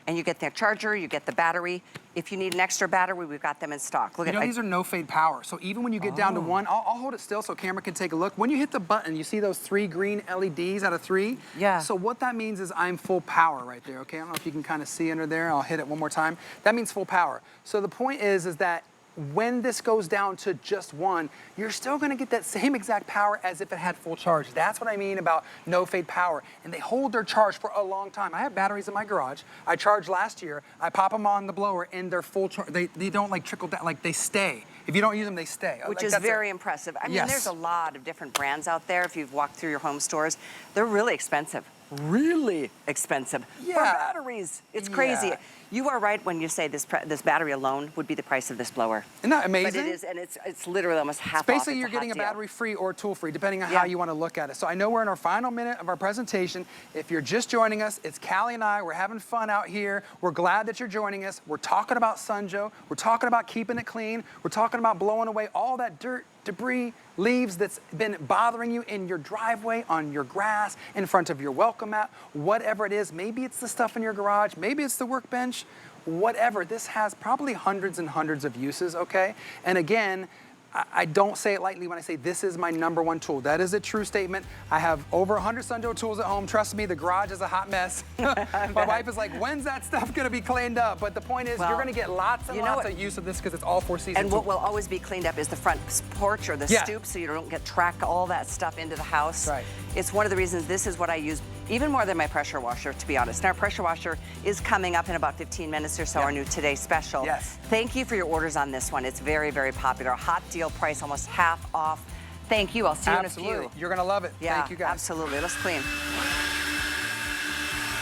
And you get the charger, you get the battery. If you need an extra battery, we've got them in stock. Look at these are no fade power. So even when you get down to one, I'll hold it still so camera can take a look. When you hit the button, you see those 3 green LEDs out of 3? Yeah. So what that means is I'm full power right there, okay? I don't know if you can kind of see under there. I'll hit it one more time. That means full power. So the point is that when this goes down to just 1, you're still gonna get that same exact power as if it had full charge. That's what I mean about no fade power. And they hold their charge for a long time. I have batteries in my garage. I charged last year. I pop them on the blower and they're full charge. They don't like trickle down, like they stay. If you don't use them, they stay. Which is very impressive. I mean, there's a lot of different brands out there. If you've walked through your home stores, they're really expensive. Really expensive for batteries. It's crazy. You are right when you say this battery alone would be the price of this blower. Isn't that amazing? But it is, and it's literally almost half off. Basically, you're getting a battery free or tool free, depending on how you want to look at it. So I know we're in our final minute of our presentation. If you're just joining us, it's Callie and I. We're having fun out here. We're glad that you're joining us. We're talking about Sunjoe. We're talking about keeping it clean. We're talking about blowing away all that dirt, debris, leaves that's been bothering you in your driveway, on your grass, in front of your welcome mat, whatever it is. Maybe it's the stuff in your garage, maybe it's the workbench, whatever. This has probably hundreds and hundreds of uses, okay? And again, I don't say it lightly when I say this is my #1 tool. That is a true statement. I have over 100 Sunjoe tools at home. Trust me, the garage is a hot mess. My wife is like, when's that stuff gonna be cleaned up? But the point is, you're gonna get lots and lots of use of this because it's all 4 seasons. And what will always be cleaned up is the front porch or the stoop, so you don't get all that stuff into the house. Right. It's one of the reasons this is what I use even more than my pressure washer, to be honest. And our pressure washer is coming up in about 15 minutes or so, our new Today Special. Yes. Thank you for your orders on this one. It's very, very popular. Hot deal price, almost half off. Thank you. I'll see you in a few. You're gonna love it. Yeah, thank you guys. Absolutely. Let's clean.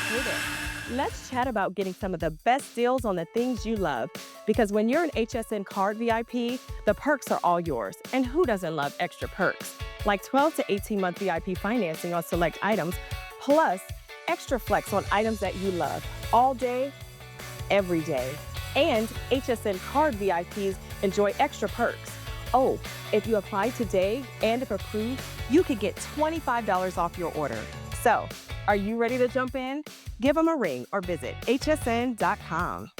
Hey there. Let's chat about getting some of the best deals on the things you love. Because when you're an HSN card VIP, the perks are all yours. And who doesn't love extra perks? Like 12 to 18-month VIP financing on select items, plus extra flex on items that you love all day, every day. And HSN card VIPs enjoy extra perks. Oh, if you apply today and if approved, you could get $25 off your order. So, are you ready to jump in? Give them a ring or visit hsn.com.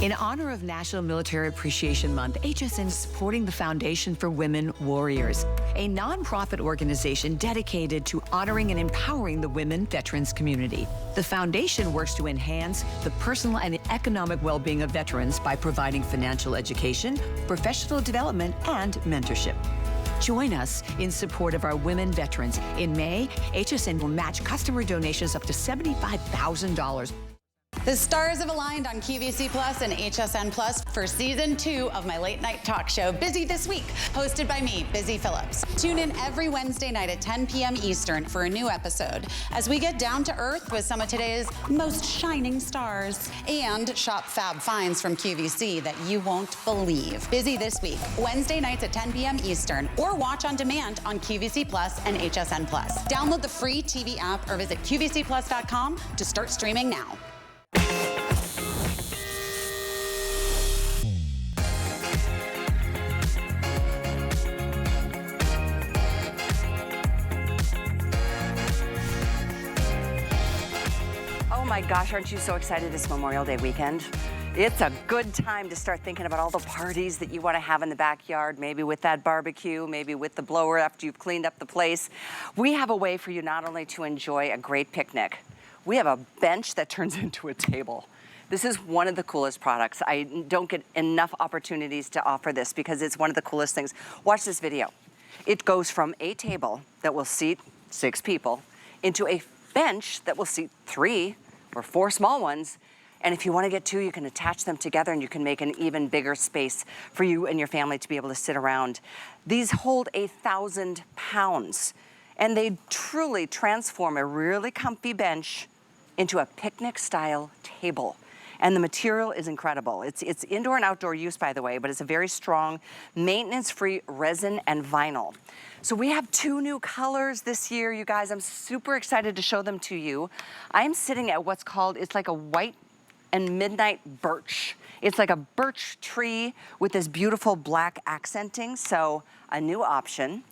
In honor of National Military Appreciation Month, HSN is supporting the Foundation for Women Warriors, a nonprofit organization dedicated to honoring and empowering the women veterans community. The foundation works to enhance the personal and economic well-being of veterans by providing financial education, professional development, and mentorship. Join us in support of our women veterans. In May, HSN will match customer donations up to $75,000. The stars have aligned on QVC Plus and HSN Plus for season 2 of my late night talk show, Busy This Week, hosted by me, Busy Phillips. Tune in every Wednesday night at 10 p.m. Eastern for a new episode as we get down to earth with some of today's most shining stars and shop fab finds from QVC that you won't believe. Busy This Week, Wednesday nights at 10 p.m. Eastern, or watch on demand on QVC Plus and HSN Plus. Download the free TV app or visit QVCplus.com to start streaming now. Oh my gosh, aren't you so excited this Memorial Day weekend? It's a good time to start thinking about all the parties that you want to have in the backyard, maybe with that barbecue, maybe with the blower after you've cleaned up the place. We have a way for you not only to enjoy a great picnic, we have a bench that turns into a table. This is one of the coolest products. I don't get enough opportunities to offer this because it's one of the coolest things. Watch this video. It goes from a table that will seat 6 people into a bench that will seat 3 or 4 small ones. And if you want to get 2, you can attach them together and you can make an even bigger space for you and your family to be able to sit around. These hold 1,000 pounds and they truly transform a really comfy bench into a picnic style table. And the material is incredible. It's indoor and outdoor use, by the way, but it's a very strong, maintenance-free resin and vinyl. So we have 2 new colors this year, you guys. I'm super excited to show them to you. I'm sitting at what's called, it's like a white and midnight birch. It's like a birch tree with this beautiful black accenting, so a new option.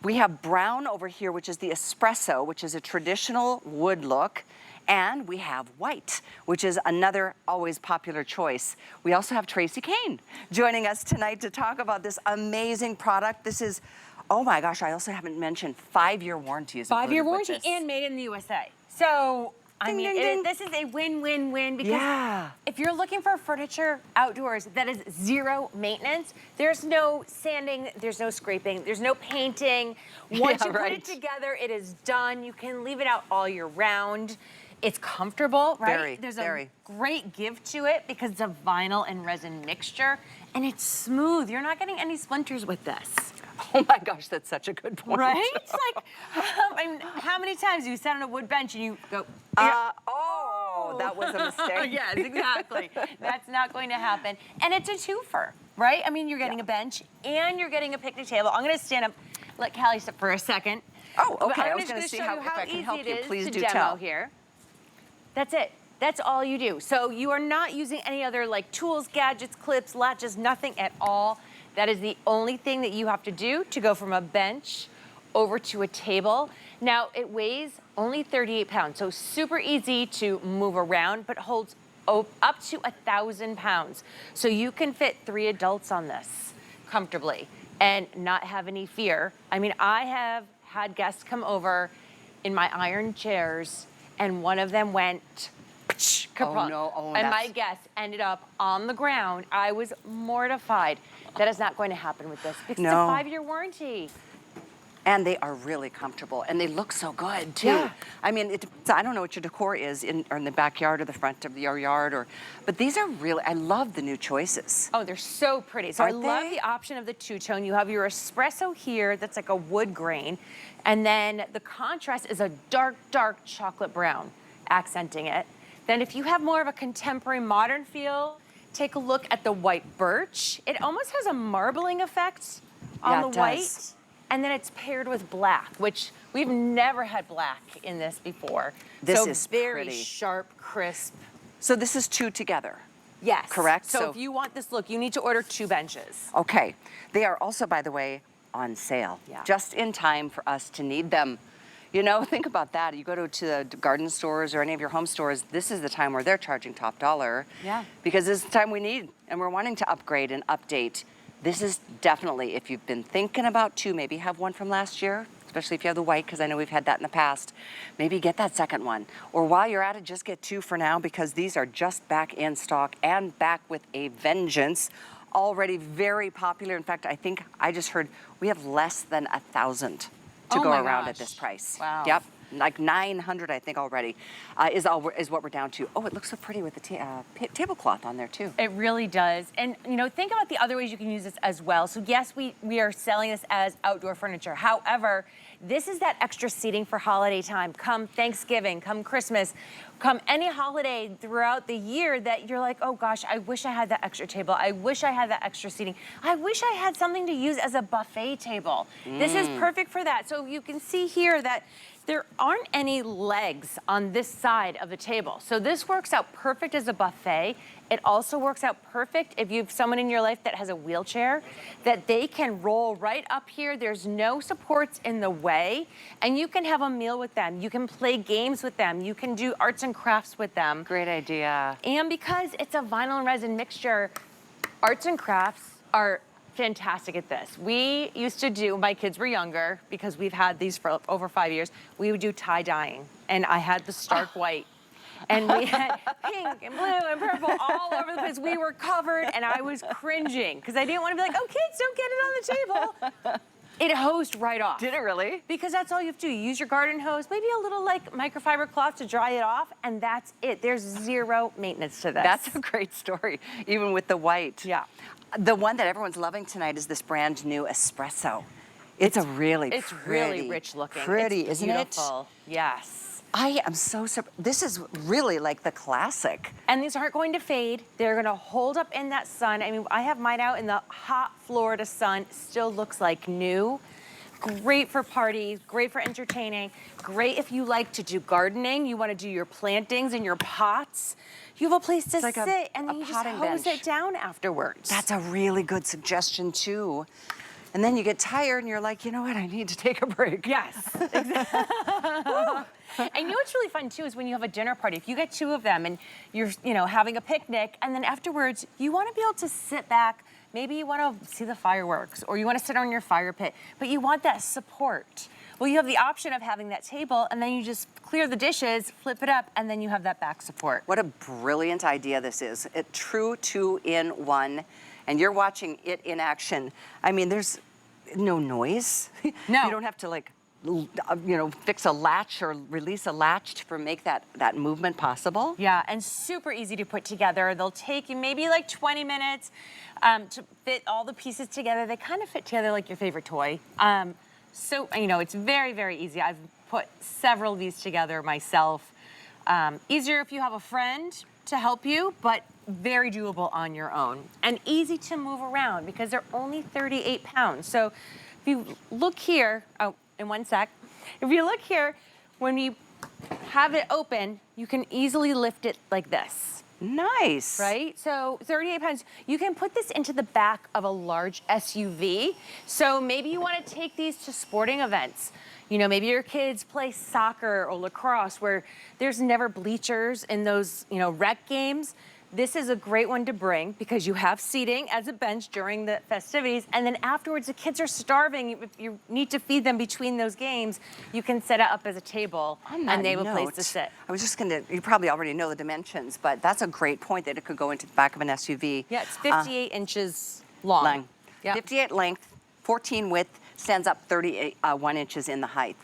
We have brown over here, which is the espresso, which is a traditional wood look. And we have white, which is another always popular choice. We also have Tracy Kane joining us tonight to talk about this amazing product. This is, oh my gosh, I also haven't mentioned 5-year warranty. 5-year warranty and made in the USA. So, I Ding, mean, ding, ding. this is a win-win-win because if you're looking for furniture outdoors that is 0 maintenance, there's no sanding, there's no scraping, there's no painting. Once you put it together, it is done. You can leave it out all year round. It's comfortable, right? There's a great give to it because it's a vinyl and resin mixture, and it's smooth. You're not getting any splinters with this. Oh my gosh, that's such a good point. Right? It's like, I mean, how many times you sit on a wood bench and you go, oh, that was a mistake. Yes, exactly. That's not going to happen. And it's a twofer, right? I mean, you're getting a bench and you're getting a picnic table. I'm going to stand up, let Callie sit for a second. Oh, okay. I'm I was going to see how, if I can help you. Please do tell. Here. That's it. That's all you do. So you are not using any other like tools, gadgets, clips, latches, nothing at all. That is the only thing that you have to do to go from a bench over to a table. Now, it weighs only 38 pounds, so super easy to move around, but holds up to 1,000 pounds. So you can fit 3 adults on this comfortably and not have any fear. I mean, I have had guests come over in my iron chairs, and one of them went, oh no, oh, and my guest ended up on the ground. I was mortified. That is not going to happen with this because it's a 5-year warranty. And they are really comfortable, and they look so good too. Yeah. I mean, I don't know what your decor is in the backyard or the front of your yard, but these are really, I love the new choices. Oh, they're so pretty. So Aren't I love they? the option of the two-tone. You have your espresso here that's like a wood grain, and then the contrast is a dark, dark chocolate brown, accenting it. Then if you have more of a contemporary modern feel, take a look at the white birch. It almost has a marbling effect on the white. And then it's paired with black, which we've never had black in this before. This is very pretty. Sharp, crisp. So this is 2 together. Yes. Correct? So if you want this look, you need to order 2 benches. Okay. They are also, by the way, on sale. Yeah. Just in time for us to need them. You know, think about that. You go to the garden stores or any of your home stores, this is the time where they're charging top dollar. Yeah. Because this is the time we need, and we're wanting to upgrade and update. This is definitely, if you've been thinking about 2, maybe have one from last year, especially if you have the white, because I know we've had that in the past. Maybe get that second one. Or while you're at it, just get 2 for now, because these are just back in stock and back with a vengeance. Already very popular. In fact, I think I just heard we have less than 1,000 to go around at this price. Wow. Yep. Like 900, I think, already is what we're down to. Oh, it looks so pretty with the tablecloth on there too. It really does. And you know, think about the other ways you can use this as well. So yes, we are selling this as outdoor furniture. However, this is that extra seating for holiday time. Come Thanksgiving, come Christmas, come any holiday throughout the year that you're like, oh gosh, I wish I had that extra table. I wish I had that extra seating. I wish I had something to use as a buffet table. This is perfect for that. So you can see here that there aren't any legs on this side of the table. So this works out perfect as a buffet. It also works out perfect if you have someone in your life that has a wheelchair, that they can roll right up here. There's no supports in the way, and you can have a meal with them. You can play games with them. You can do arts and crafts with them. Great idea. And because it's a vinyl and resin mixture, arts and crafts are fantastic at this. We used to do, my kids were younger, because we've had these for over 5 years, we would do tie-dyeing, and I had the stark white. And we had pink and blue and purple all over the place. We were covered, and I was cringing, because I didn't want to be like, oh, kids, don't get it on the table. It hosed right off. Did it really? Because that's all you have to do. You use your garden hose, maybe a little like microfiber cloth to dry it off, and that's it. There's 0 maintenance to this. That's a great story, even with the white. Yeah. The one that everyone's loving tonight is this brand new espresso. It's a really It's pretty, really rich looking. Pretty, it's isn't beautiful. Yes. I am so surprised. This is really like the classic. And these aren't going to fade. They're gonna hold up in that sun. I mean, I have mine out in the hot Florida sun. Still looks like new. Great for parties, great for entertaining, great if you like to do gardening, you wanna do your plantings in your pots. You have a place to like sit and then you just potting hose bench. it down afterwards. That's a really good suggestion too. And then you get tired and you're like, you know what, I need to take a break. Yes, exactly. And you know what's really fun too is when you have a dinner party, if you get 2 of them and you're, having a picnic, and then afterwards you want to be able to sit back. Maybe you want to see the fireworks, or you want to sit on your fire pit, but you want that support. Well, you have the option of having that table, and then you just clear the dishes, flip it up, and then you have that back support. What a brilliant idea this is. A true 2-in-1, and you're watching it in action. I mean, there's no noise. No. You don't have to fix a latch or release a latch to make that movement possible. Yeah, and super easy to put together. They'll take you maybe like 20 minutes to fit all the pieces together. They kind of fit together like your favorite toy. So, it's very, very easy. I've put several of these together myself. Easier if you have a friend to help you, but very doable on your own. And easy to move around because they're only 38 pounds. So if you look here, in one sec, if you look here, when you have it open, you can easily lift it like this. Nice. Right? So 38 pounds. You can put this into the back of a large SUV. So maybe you want to take these to sporting events. Maybe your kids play soccer or lacrosse where there's never bleachers in those, rec games. This is a great one to bring because you have seating as a bench during the festivities. And then afterwards, the kids are starving. If you need to feed them between those games, you can set it up as a table and they have a place to sit. I was just you probably already know the dimensions, but that's a great point that it could go into the back of an SUV. Yeah, it's 58 inches long. Yep. 58 length, 14 width, stands up 31 inches in the height.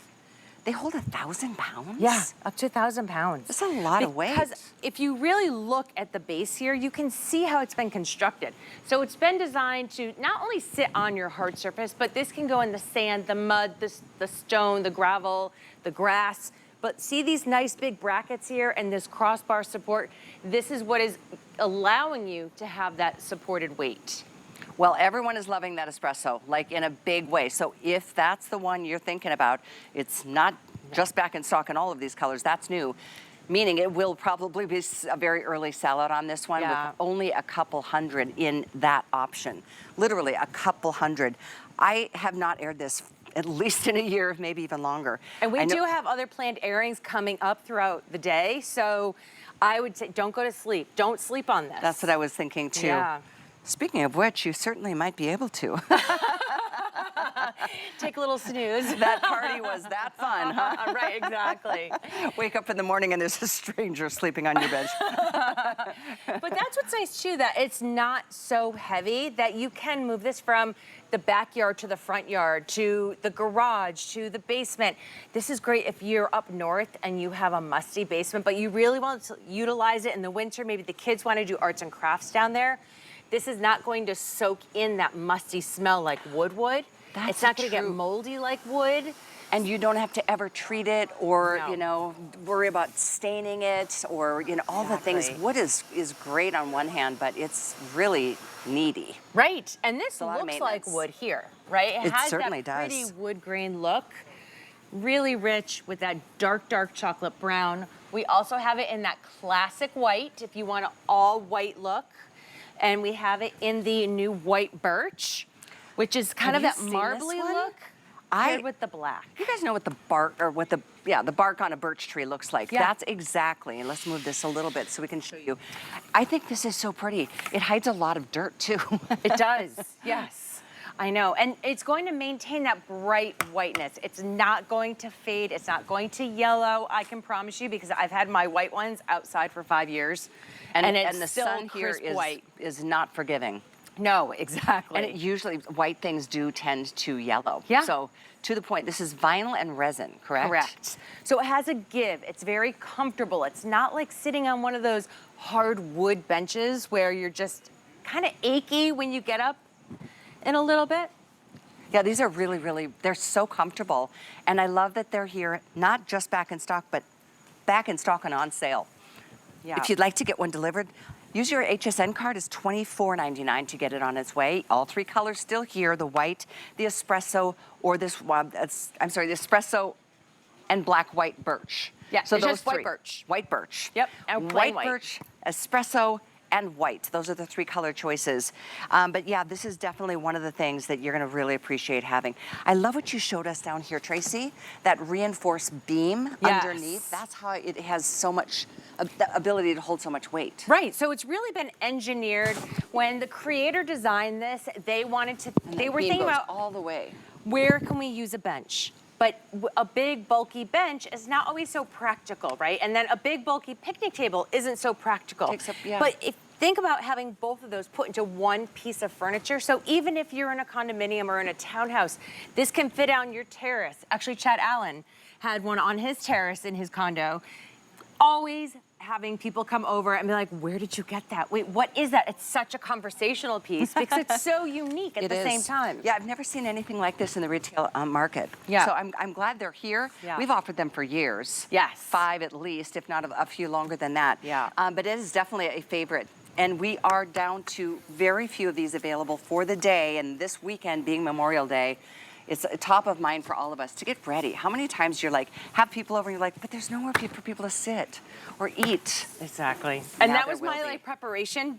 They hold 1,000 pounds? Yeah, up to 1,000 pounds. That's a lot of weight. Because if you really look at the base here, you can see how it's been constructed. So it's been designed to not only sit on your hard surface, but this can go in the sand, the mud, the stone, the gravel, the grass. But see these nice big brackets here and this crossbar support? This is what is allowing you to have that supported weight. Well, everyone is loving that espresso, like in a big way. So if that's the one you're thinking about, it's not just back in stock in all of these colors. That's new, meaning it will probably be a very early sellout on this one with only a couple hundred in that option. Literally a couple hundred. I have not aired this at least in a year, maybe even longer. And we do have other planned airings coming up throughout the day. So I would say don't go to sleep. Don't sleep on this. That's what I was thinking too. Yeah. Speaking of which, you certainly might be able to. Take a little snooze. That party was that fun, huh? Right, exactly. Wake up in the morning and there's a stranger sleeping on your bed. But that's what's nice too, that it's not so heavy that you can move this from the backyard to the front yard, to the garage, to the basement. This is great if you're up north and you have a musty basement, but you really want to utilize it in the winter. Maybe the kids want to do arts and crafts down there. This is not going to soak in that musty smell like wood would. It's not going to get moldy like wood. And you don't have to ever treat it or, worry about staining it or, all the things. Wood is great on one hand, but it's really needy. Right. And this looks like wood here, right? It has certainly that does. pretty wood grain look. Really rich with that dark, dark chocolate brown. We also have it in that classic white if you want an all white look. And we have it in the new white birch, which is kind of that marbly look paired with the black. You guys know what the bark or the bark on a birch tree looks like. Yeah. That's exactly. And let's move this a little bit so we can show you. I think this is so pretty. It hides a lot of dirt too. It does. Yes. I know. And it's going to maintain that bright whiteness. It's not going to fade. It's not going to yellow, I can promise you, because I've had my white ones outside for 5 years. And the still sun here is not forgiving. No, exactly. And it usually, white things do tend to yellow. Yeah. So, to the point, this is vinyl and resin, correct? Correct. So it has a give. It's very comfortable. It's not like sitting on one of those hard wood benches where you're just kind of achy when you get up in a little bit. Yeah, these are really, really, they're so comfortable. And I love that they're here, not just back in stock, but back in stock and on sale. Yeah. If you'd like to get one delivered, use your HSN card. It's $24.99 to get it on its way. All 3 colors still here, the white, the espresso, or this, I'm sorry, the espresso and black white birch. Yeah, so it's those just white 3. birch. White birch. Yep, and plain white white. birch, espresso, and white. Those are the 3 color choices. But yeah, this is definitely one of the things that you're gonna really appreciate having. I love what you showed us down here, Tracy, that reinforced beam Yes. underneath. That's how it has so much, the ability to hold so much weight. Right, so it's really been engineered. When the creator designed this, they wanted to, And they that were beam thinking goes about all the way. where can we use a bench? But a big bulky bench is not always so practical, right? And then a big bulky picnic table isn't so practical. Takes up, yeah. But think about having both of those put into one piece of furniture. So even if you're in a condominium or in a townhouse, this can fit on your terrace. Actually, Chad Allen had one on his terrace in his condo. Always having people come over and be like, where did you get that? Wait, what is that? It's such a conversational piece because it's so unique at the same time. Yeah, I've never seen anything like this in the retail market. Yeah. So I'm glad they're here. Yeah. We've offered them for years. Yes. 5 at least, if not a few longer than that. Yeah. But it is definitely a favorite. And we are down to very few of these available for the day. And this weekend being Memorial Day, it's top of mind for all of us to get ready. How many times you're like, have people over and you're like, but there's nowhere for people to sit or eat. Exactly. And Now that there was will my be. like preparation.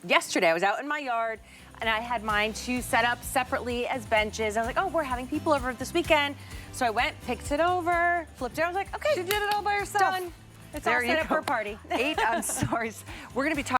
Yesterday, I was out in my yard and I had mine 2 set up separately as benches. I was like, oh, we're having people over this weekend. So I went, picked it over, flipped it. I was like, okay. She did it all by herself. Done. It's all There you set up go. for a party. 8 stories. We're going to be talking